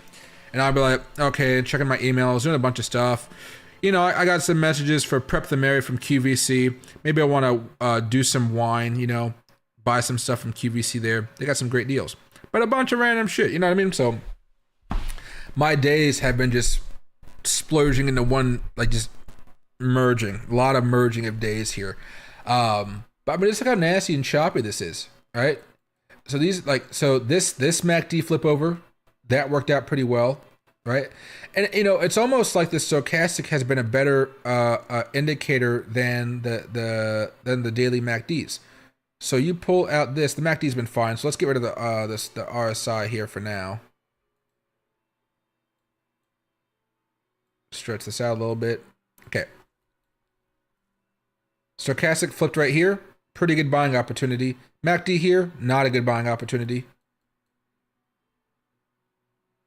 And I'll be like, okay, checking my emails, doing a bunch of stuff. You know, I got some messages for Prep the Mary from QVC. Maybe I want to do some wine, you know, buy some stuff from QVC there. They got some great deals. But a bunch of random shit, you know what I mean? So my days have been just splurging into one, like just merging. A lot of merging of days here. But I mean, it's like how nasty and choppy this is, right? So these this MACD flip over, that worked out pretty well, right? And you know, it's almost like the stochastic has been a better indicator than the daily MACDs. So you pull out this, the MACD's been fine. So let's get rid of the RSI here for now. Stretch this out a little bit. Okay. Stochastic flipped right here. Pretty good buying opportunity. MACD here, not a good buying opportunity.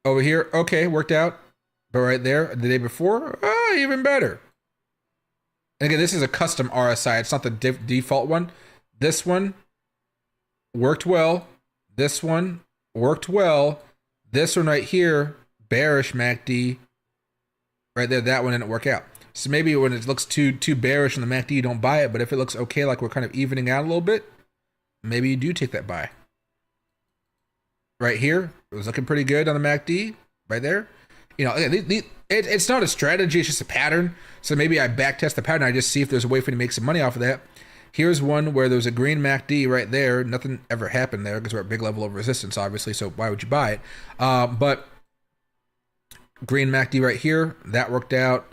Over here, okay, worked out. But right there, the day before, even better. And again, this is a custom RSI. It's not the default one. This one worked well. This one worked well. This one right here, bearish MACD. Right there, that one didn't work out. So maybe when it looks too bearish on the MACD, you don't buy it. But if it looks okay, like we're kind of evening out a little bit, maybe you do take that buy. Right here, it was looking pretty good on the MACD. Right there. You know, it's not a strategy, it's just a pattern. So maybe I backtest the pattern. I just see if there's a way for me to make some money off of that. Here's one where there's a green MACD right there. Nothing ever happened there because we're at a big level of resistance, obviously. So why would you buy it? But green MACD right here, that worked out.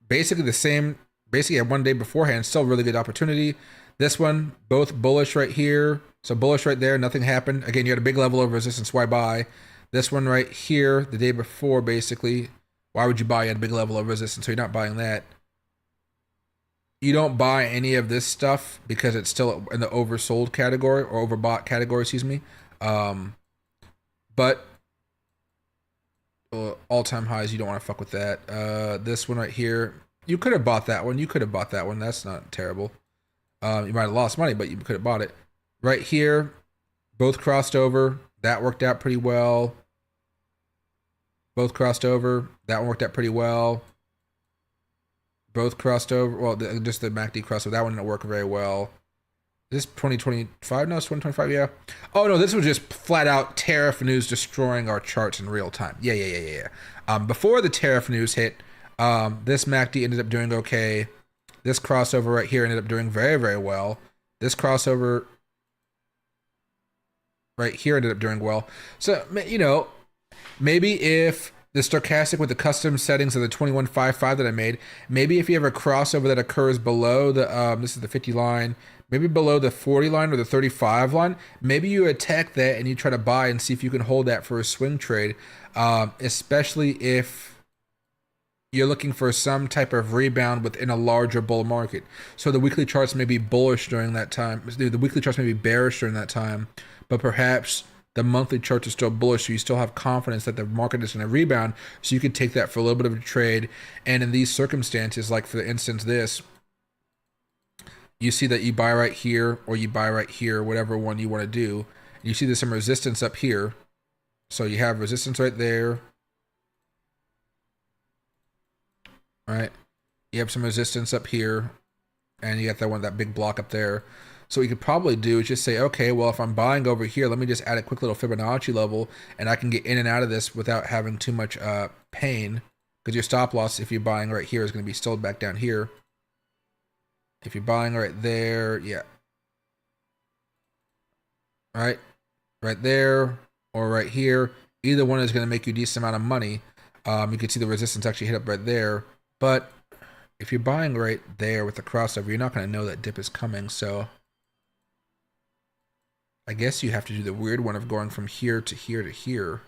Basically the same, basically at one day beforehand, still really good opportunity. This one, both bullish right here. So bullish right there, nothing happened. Again, you had a big level of resistance, why buy? This one right here, the day before, basically, why would you buy at a big level of resistance? So you're not buying that. You don't buy any of this stuff because it's still in the oversold category or overbought category, excuse me. But all-time highs, you don't want to fuck with that. This one right here, you could have bought that one. You could have bought that one. That's not terrible. You might have lost money, but you could have bought it. Right here, both crossed over. That worked out pretty well. Both crossed over. That one worked out pretty well. Both crossed over. Well, just the MACD crossed over. That one didn't work very well. Is this 2025? No, it's 2025, yeah. Oh, no, this was just flat out tariff news destroying our charts in real time. Yeah. Before the tariff news hit, this MACD ended up doing okay. This crossover right here ended up doing very, very well. This crossover right here ended up doing well. So, you know, maybe if the stochastic with the custom settings of the 2155 that I made, maybe if you have a crossover that occurs below the, this is the 50 line, maybe below the 40 line or the 35 line, maybe you attack that and you try to buy and see if you can hold that for a swing trade, especially if you're looking for some type of rebound within a larger bull market. So the weekly charts may be bullish during that time. The weekly charts may be bearish during that time, but perhaps the monthly charts are still bullish, so you still have confidence that the market is going to rebound, so you could take that for a little bit of a trade. And in these circumstances, like for instance this, you see that you buy right here or you buy right here, whatever one you want to do. You see there's some resistance up here. So you have resistance right there. All right. You have some resistance up here. And you got that one, that big block up there. So what you could probably do is just say, okay, well, if I'm buying over here, let me just add a quick little Fibonacci level and I can get in and out of this without having too much pain, because your stop loss, if you're buying right here, is going to be still back down here. If you're buying right there, yeah. Right there or right here, Either one is going to make you a decent amount of money. You can see the resistance actually hit up right there. But if you're buying right there with the crossover, you're not going to know that dip is coming. So I guess you have to do the weird one of going from here to here to here.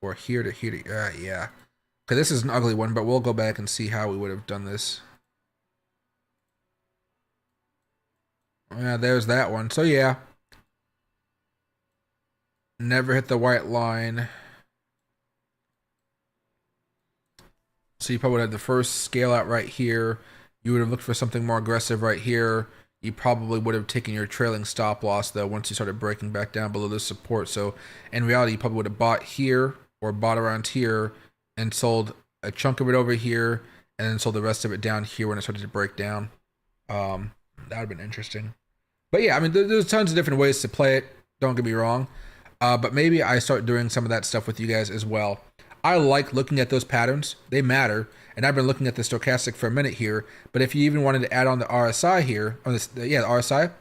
Or here to here to... yeah. Okay, this is an ugly one, but we'll go back and see how we would have done this. Yeah, there's that one. So yeah. Never hit the white line. So you probably would have the first scale out right here. You would have looked for something more aggressive right here. You probably would have taken your trailing stop loss though once you started breaking back down below this support. So in reality, you probably would have bought here or bought around here and sold a chunk of it over here and then sold the rest of it down here when it started to break down. That would have been interesting. But yeah, I mean, there's tons of different ways to play it. Don't get me wrong. But maybe I start doing some of that stuff with you guys as well. I like looking at those patterns. They matter. And I've been looking at the stochastic for a minute here. But if you even wanted to add on the RSI here, or this, yeah, the RSI,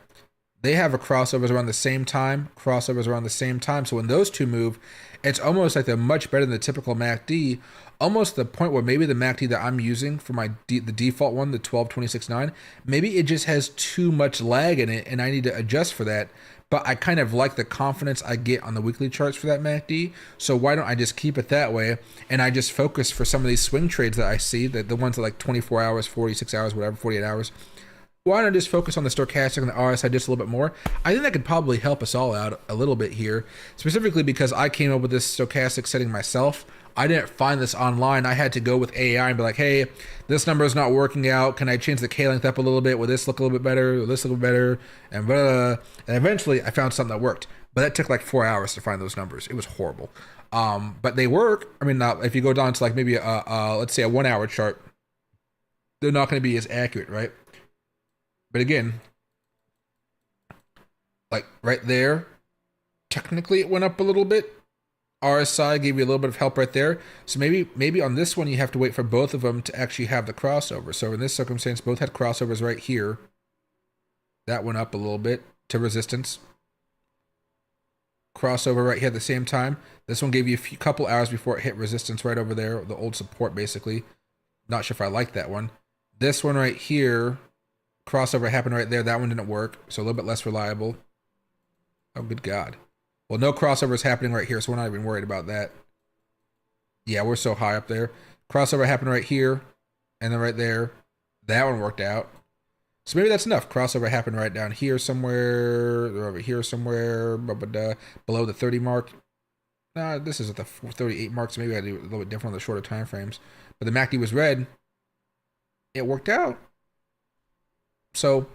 they have a crossovers around the same time, crossovers around the same time. So when those two move, it's almost like they're much better than the typical MACD, almost to the point where maybe the MACD that I'm using for my the default one, the 12.26.9, maybe it just has too much lag in it and I need to adjust for that. But I kind of like the confidence I get on the weekly charts for that MACD. So why don't I just keep it that way? And I just focus for some of these swing trades that I see, that the ones that like 24 hours, 46 hours, whatever, 48 hours. Why don't I just focus on the stochastic and the RSI just a little bit more? I think that could probably help us all out a little bit here, specifically because I came up with this stochastic setting myself. I didn't find this online. I had to go with AI and be like, hey, this number is not working out. Can I change the K length up a little bit? Will this look a little bit better? Will this look better? And blah, blah, blah. And eventually I found something that worked. But that took like 4 hours to find those numbers. It was horrible. But they work. I mean, now if you go down to like maybe let's say a 1 hour chart, they're not going to be as accurate, right? But again, like right there, technically it went up a little bit. RSI gave you a little bit of help right there. So maybe on this one you have to wait for both of them to actually have the crossover. So in this circumstance, both had crossovers right here. That went up a little bit to resistance. Crossover right here at the same time. This one gave you a couple hours before it hit resistance right over there, the old support basically. Not sure if I like that one. This one right here, crossover happened right there. That one didn't work, so a little bit less reliable. Oh, good God. Well, no crossovers happening right here, so we're not even worried about that. Yeah, we're so high up there. Crossover happened right here, and then right there. That one worked out. So maybe that's enough. Crossover happened right down here somewhere, or over here somewhere, below the 30 mark. This is at the 38 mark, so maybe I do a little bit different on the shorter time frames. But the MACD was red. It worked out. So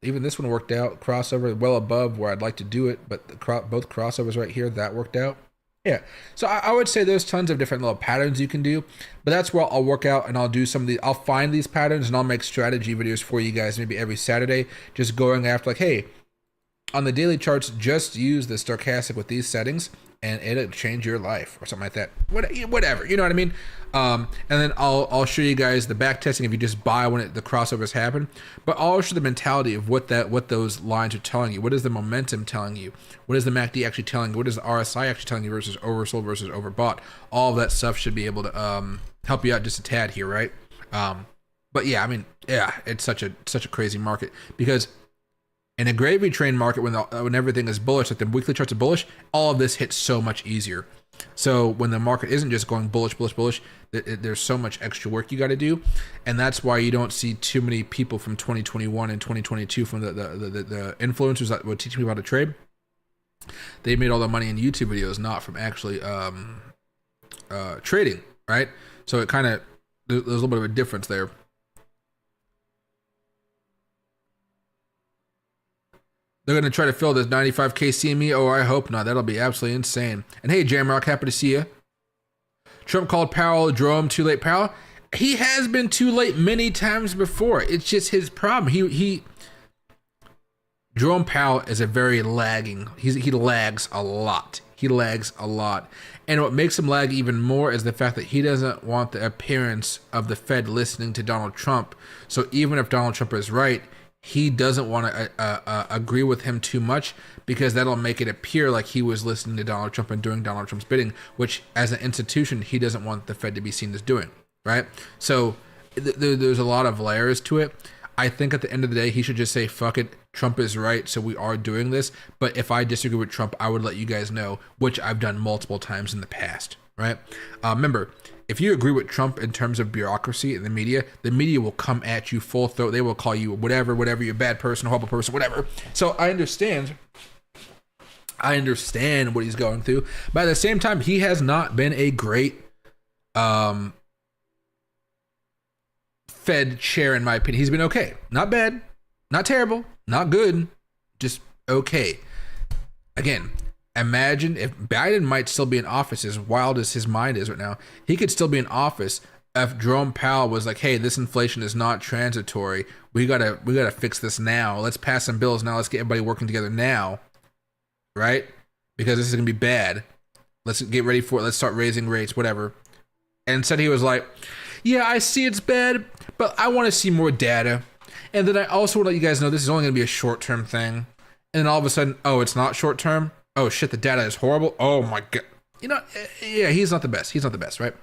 even this one worked out. Crossover well above where I'd like to do it, but both crossovers right here, that worked out. Yeah, so I would say there's tons of different little patterns you can do, but that's where I'll work out and I'll do some of the, I'll find these patterns and I'll make strategy videos for you guys maybe every Saturday, just going after like, hey, on the daily charts, just use the stochastic with these settings and it'll change your life or something like that. Whatever, you know what I mean? And then I'll show you guys the back testing if you just buy when the crossovers happen. But I'll show the mentality of what those lines are telling you. What is the momentum telling you? What is the MACD actually telling you? What is the RSI actually telling you versus oversold versus overbought? All of that stuff should be able to help you out just a tad here, right? But yeah, I mean, yeah, it's such a crazy market because in a gravy train market, when everything is bullish, like the weekly charts are bullish, all of this hits so much easier. So when the market isn't just going bullish, there's so much extra work you got to do, and that's why you don't see too many people from 2021 and 2022 from the influencers that were teaching people how to trade. They made all their money in YouTube videos, not from actually trading, right? So it kind of there's a little bit of a difference there. They're going to try to fill this 95K CME. Oh, I hope not. That'll be absolutely insane. And hey, Jamrock, happy to see you. Trump called Powell, Jerome, too late. Powell, he has been too late many times before. It's just his problem. Jerome Powell is a very lagging. He lags a lot. He lags a lot. And what makes him lag even more is the fact that he doesn't want the appearance of the Fed listening to Donald Trump. So even if Donald Trump is right, he doesn't want to agree with him too much because that'll make it appear like he was listening to Donald Trump and doing Donald Trump's bidding, which as an institution, he doesn't want the Fed to be seen as doing, right? So there's a lot of layers to it. I think at the end of the day, he should just say, fuck it, Trump is right, so we are doing this. But if I disagree with Trump, I would let you guys know, which I've done multiple times in the past, right? Remember, if you agree with Trump in terms of bureaucracy and the media will come at you full throat. They will call you whatever, you're a bad person, horrible person, whatever. So I understand what he's going through. But at the same time, he has not been a great Fed chair, in my opinion. He's been okay. Not bad, not terrible, not good, just okay. Again, imagine if Biden might still be in office, as wild as his mind is right now. He could still be in office if Jerome Powell was like, hey, this inflation is not transitory. We gotta fix this now. Let's pass some bills now. Let's get everybody working together now, right? Because this is gonna be bad. Let's get ready for it. Let's start raising rates, whatever. And instead he was like, yeah, I see it's bad, but I want to see more data. And then I also want to let you guys know this is only going to be a short-term thing. And then all of a sudden, oh, it's not short-term? Oh, shit, the data is horrible? Oh, my God. You know, yeah, he's not the best. He's not the best, right?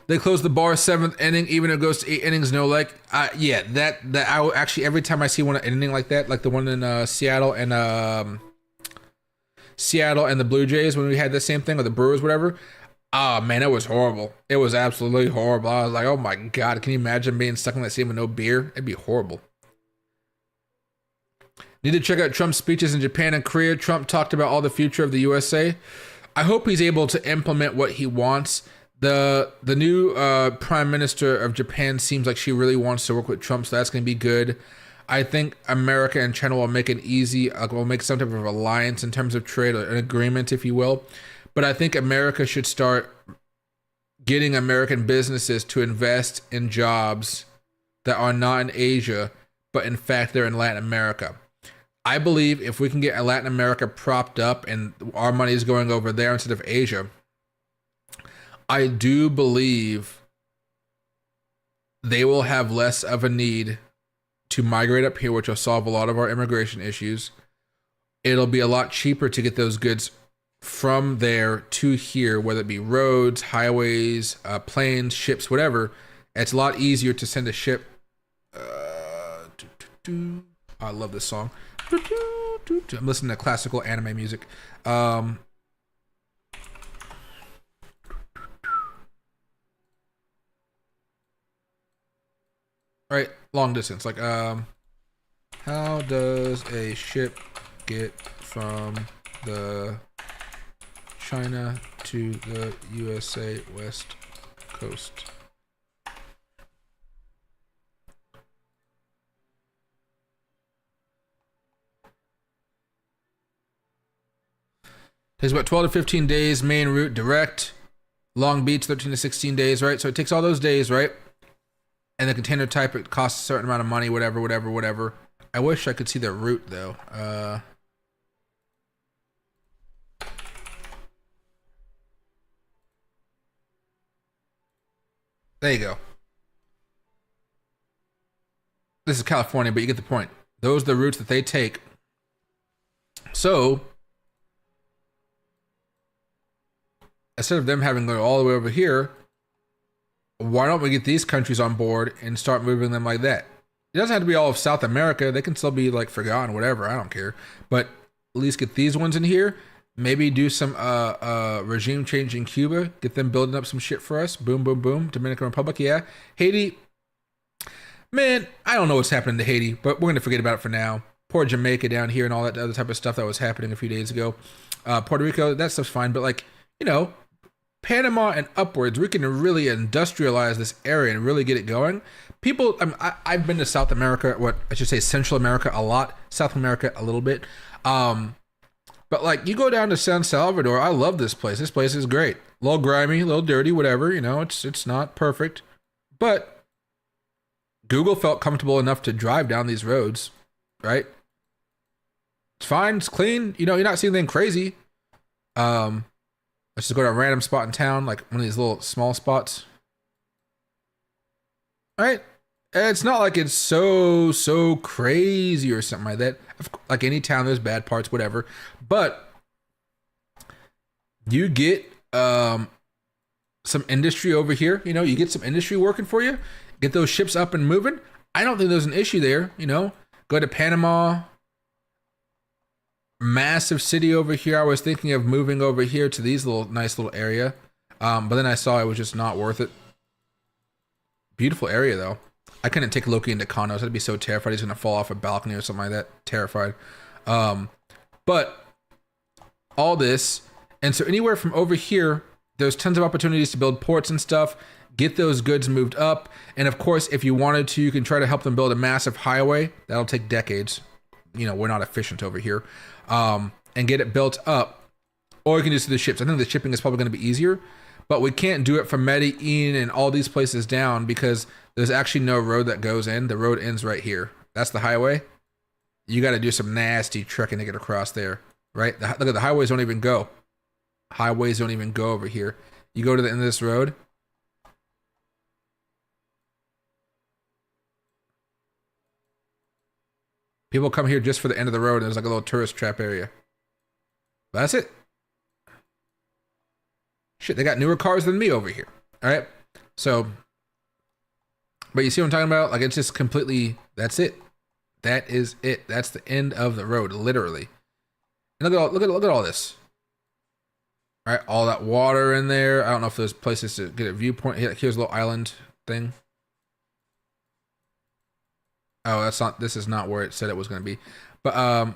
They close the bar 7th inning, even if it goes to 8 innings, no like. Yeah, that I will actually, every time I see one inning like that, like the one in Seattle and the Blue Jays when we had the same thing, or the Brewers, whatever. Oh man, it was horrible. It was absolutely horrible. I was like, oh my God, can you imagine being stuck in that scene with no beer? It'd be horrible. Need to check out Trump's speeches in Japan and Korea. Trump talked about all the future of the USA. I hope he's able to implement what he wants. The new Prime Minister of Japan seems like she really wants to work with Trump, so that's going to be good. I think America and China will make it easy. We'll make some type of alliance in terms of trade, or an agreement, if you will. But I think America should start getting American businesses to invest in jobs that are not in Asia, but in fact they're in Latin America. I believe if we can get Latin America propped up and our money is going over there instead of Asia, I do believe they will have less of a need to migrate up here, which will solve a lot of our immigration issues. It'll be a lot cheaper to get those goods from there to here, whether it be roads, highways, planes, ships, whatever. It's a lot easier to send a ship. I love this song. I'm listening to classical anime music. Right, long distance. Like, how does a ship get from the China to the USA West Coast? Takes about 12 to 15 days, main route, direct. Long Beach, 13 to 16 days, right? So it takes all those days, right? And the container type, it costs a certain amount of money, whatever. I wish I could see the route, though. There you go. This is California, but you get the point. Those are the routes that they take. So, instead of them having to go all the way over here, why don't we get these countries on board and start moving them like that? It doesn't have to be all of South America. They can still be like forgotten, whatever. I don't care. But at least get these ones in here. Maybe do some regime change in Cuba. Get them building up some shit for us. Boom, boom, boom. Dominican Republic, yeah. Haiti. Man, I don't know what's happening to Haiti, but we're going to forget about it for now. Poor Jamaica down here and all that other type of stuff that was happening a few days ago. Puerto Rico, that stuff's fine. But like, you know, Panama and upwards, we can really industrialize this area and really get it going. People, I've been to South America, Central America a lot, South America a little bit. But like, you go down to San Salvador, I love this place. This place is great. A little grimy, a little dirty, whatever, you know, it's not perfect. But Google felt comfortable enough to drive down these roads, right? It's fine, it's clean, you know, you're not seeing anything crazy. Let's just go to a random spot in town, like one of these little small spots. All right, It's not like it's so crazy or something like that. Like any town, there's bad parts, whatever. But you get some industry over here. You know, you get some industry working for you. Get those ships up and moving. I don't think there's an issue there. You know, go to Panama. Massive city over here. I was thinking of moving over here to these nice little area, but then I saw it was just not worth it. Beautiful area though. I couldn't take Loki into condos. I'd be so terrified he's gonna fall off a balcony or something like that. Terrified. But all this, and so anywhere from over here, there's tons of opportunities to build ports and stuff, get those goods moved up, and of course, if you wanted to, you can try to help them build a massive highway. That'll take decades. You know, we're not efficient over here. And get it built up, or you can just do the ships. I think the shipping is probably going to be easier, but we can't do it from Medellin and all these places down because there's actually no road that goes in. The road ends right here. That's the highway. You got to do some nasty trekking to get across there, right? Look at the highways don't even go. Highways don't even go over here. You go to the end of this road. People come here just for the end of the road, and there's like a little tourist trap area. But that's it. Shit, they got newer cars than me over here. All right. So, but you see what I'm talking about? Like, it's just completely, that's it. That is it. That's the end of the road, literally. And look at all this. All right, all that water in there. I don't know if there's places to get a viewpoint. Here's a little island thing. Oh, this is not where it said it was going to be. But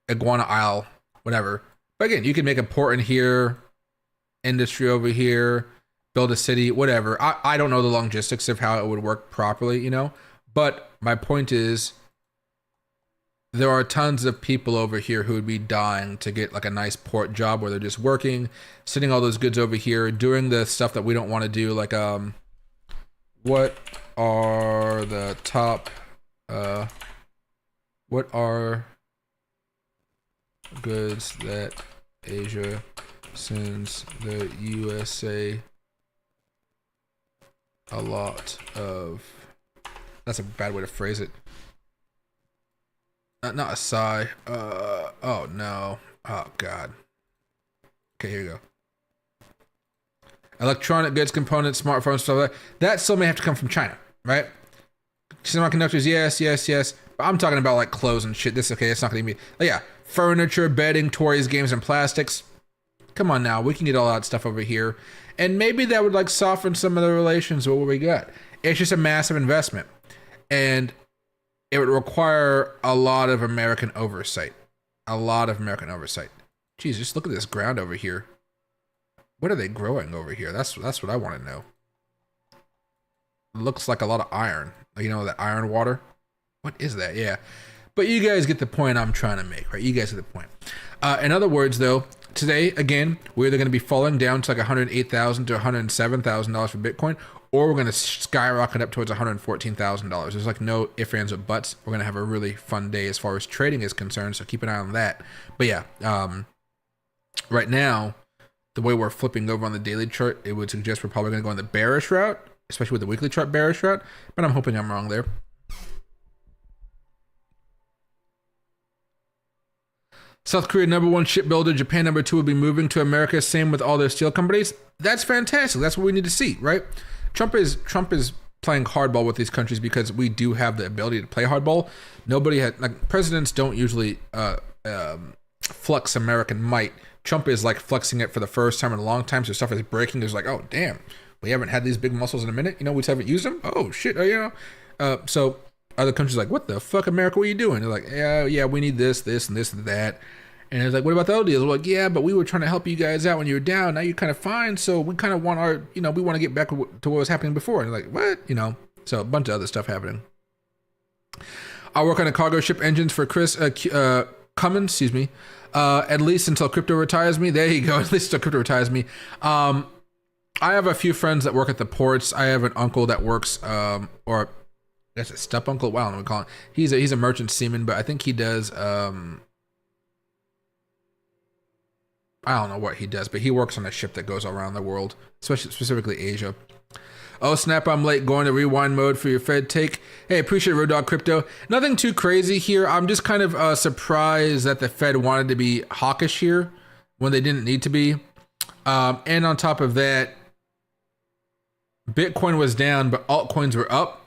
Iguana Isle, whatever. But again, you can make a port in here, industry over here, build a city, whatever. I don't know the logistics of how it would work properly, you know. But my point is, there are tons of people over here who would be dying to get like a nice port job where they're just working, sending all those goods over here, doing the stuff that we don't want to do. Like, what are the top... what are goods that Asia sends the USA a lot of? That's a bad way to phrase it. Not a sigh. Oh no. Oh god. Okay, here you go. Electronic goods, components, smartphones, stuff like that. That still may have to come from China, right? Semiconductors, yes. But I'm talking about like clothes and shit. This okay, it's not gonna be yeah. Furniture, bedding, toys, games, and plastics. Come on now, we can get all that stuff over here. And maybe that would like soften some of the relations with what we got. It's just a massive investment. And it would require a lot of American oversight. A lot of American oversight. Jeez, just look at this ground over here. What are they growing over here? That's what I want to know. It looks like a lot of iron. You know, that iron water? What is that? Yeah. But you guys get the point I'm trying to make, right? You guys get the point. In other words, though, today, again, we're either going to be falling down to like $108,000 to $107,000 for Bitcoin, or we're going to skyrocket up towards $114,000. There's like no ifs, ands, or buts. We're going to have a really fun day as far as trading is concerned, so keep an eye on that. But yeah, right now, the way we're flipping over on the daily chart, it would suggest we're probably going to go on the bearish route, especially with the weekly chart bearish route, but I'm hoping I'm wrong there. South Korea, #1 shipbuilder. Japan, #2, will be moving to America. Same with all their steel companies. That's fantastic. That's what we need to see, right? Trump is playing hardball with these countries because we do have the ability to play hardball. Nobody had, like, presidents don't usually flex American might. Trump is like flexing it for the first time in a long time. So stuff is breaking. There's like, oh damn, we haven't had these big muscles in a minute. You know, we just haven't used them. Oh shit, you know. So other countries are like, what the fuck, America? What are you doing? They're like, yeah, we need this, and this, and that. And it's like, what about the other deals? We're like, yeah, but we were trying to help you guys out when you were down. Now you're kind of fine. So we kind of want our, you know, we want to get back to what was happening before. And like, what? You know, so a bunch of other stuff happening. I work on a cargo ship engines for Chris Cummins, excuse me, at least until crypto retires me. There you go. At least until crypto retires me. I have a few friends that work at the ports. I have an uncle that works, or I guess a step uncle. Wow, I don't know what to call it. He's a merchant seaman, but I think he does. I don't know what he does, but he works on a ship that goes around the world, especially specifically Asia. Oh snap, I'm late, going to rewind mode for your Fed take. Hey, appreciate Road Dog Crypto. Nothing too crazy here. I'm just kind of surprised that the Fed wanted to be hawkish here when they didn't need to be. And on top of that, Bitcoin was down, but altcoins were up.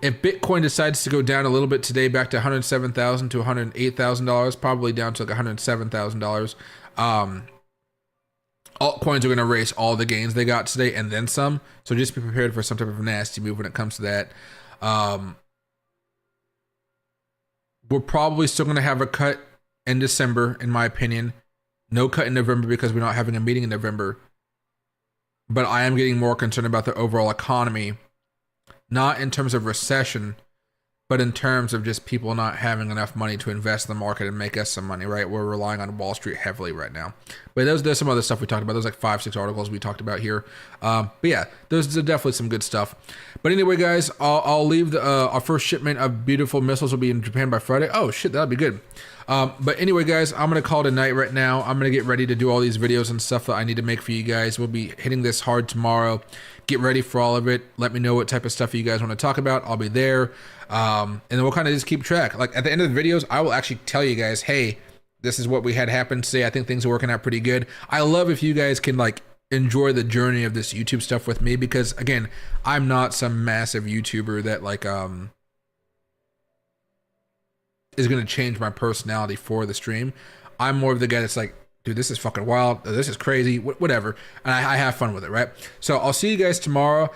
If Bitcoin decides to go down a little bit today, back to $107,000 to $108,000, probably down to like $107,000, altcoins are going to erase all the gains they got today and then some. So just be prepared for some type of nasty move when it comes to that. We're probably still going to have a cut in December, in my opinion. No cut in November because we're not having a meeting in November. But I am getting more concerned about the overall economy. Not in terms of recession, but in terms of just people not having enough money to invest in the market and make us some money, right? We're relying on Wall Street heavily right now. But there's some other stuff we talked about. There's like 5-6 articles we talked about here. But yeah, there's definitely some good stuff. But anyway, guys, I'll leave our first shipment of beautiful missiles will be in Japan by Friday. Oh shit, that'll be good. But anyway, guys, I'm going to call it a night right now. I'm going to get ready to do all these videos and stuff that I need to make for you guys. We'll be hitting this hard tomorrow. Get ready for all of it. Let me know what type of stuff you guys want to talk about. I'll be there. And then we'll kind of just keep track. Like at the end of the videos, I will actually tell you guys, hey, this is what we had happen today. I think things are working out pretty good. I love if you guys can like enjoy the journey of this YouTube stuff with me, because again, I'm not some massive YouTuber that like, is going to change my personality for the stream. I'm more of the guy that's like, dude, this is fucking wild. This is crazy, whatever. And I have fun with it, right? So I'll see you guys tomorrow.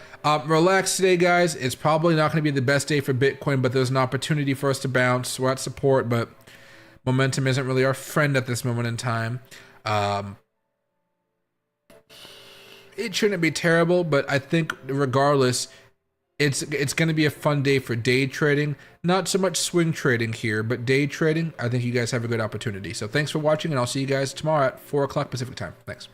Relax today, guys. It's probably not going to be the best day for Bitcoin, but there's an opportunity for us to bounce. We're at support, but momentum isn't really our friend at this moment in time. It shouldn't be terrible, but I think regardless, it's going to be a fun day for day trading. Not so much swing trading here, but day trading. I think you guys have a good opportunity. So thanks for watching, and I'll see you guys tomorrow at 4 o'clock Pacific time. Thanks.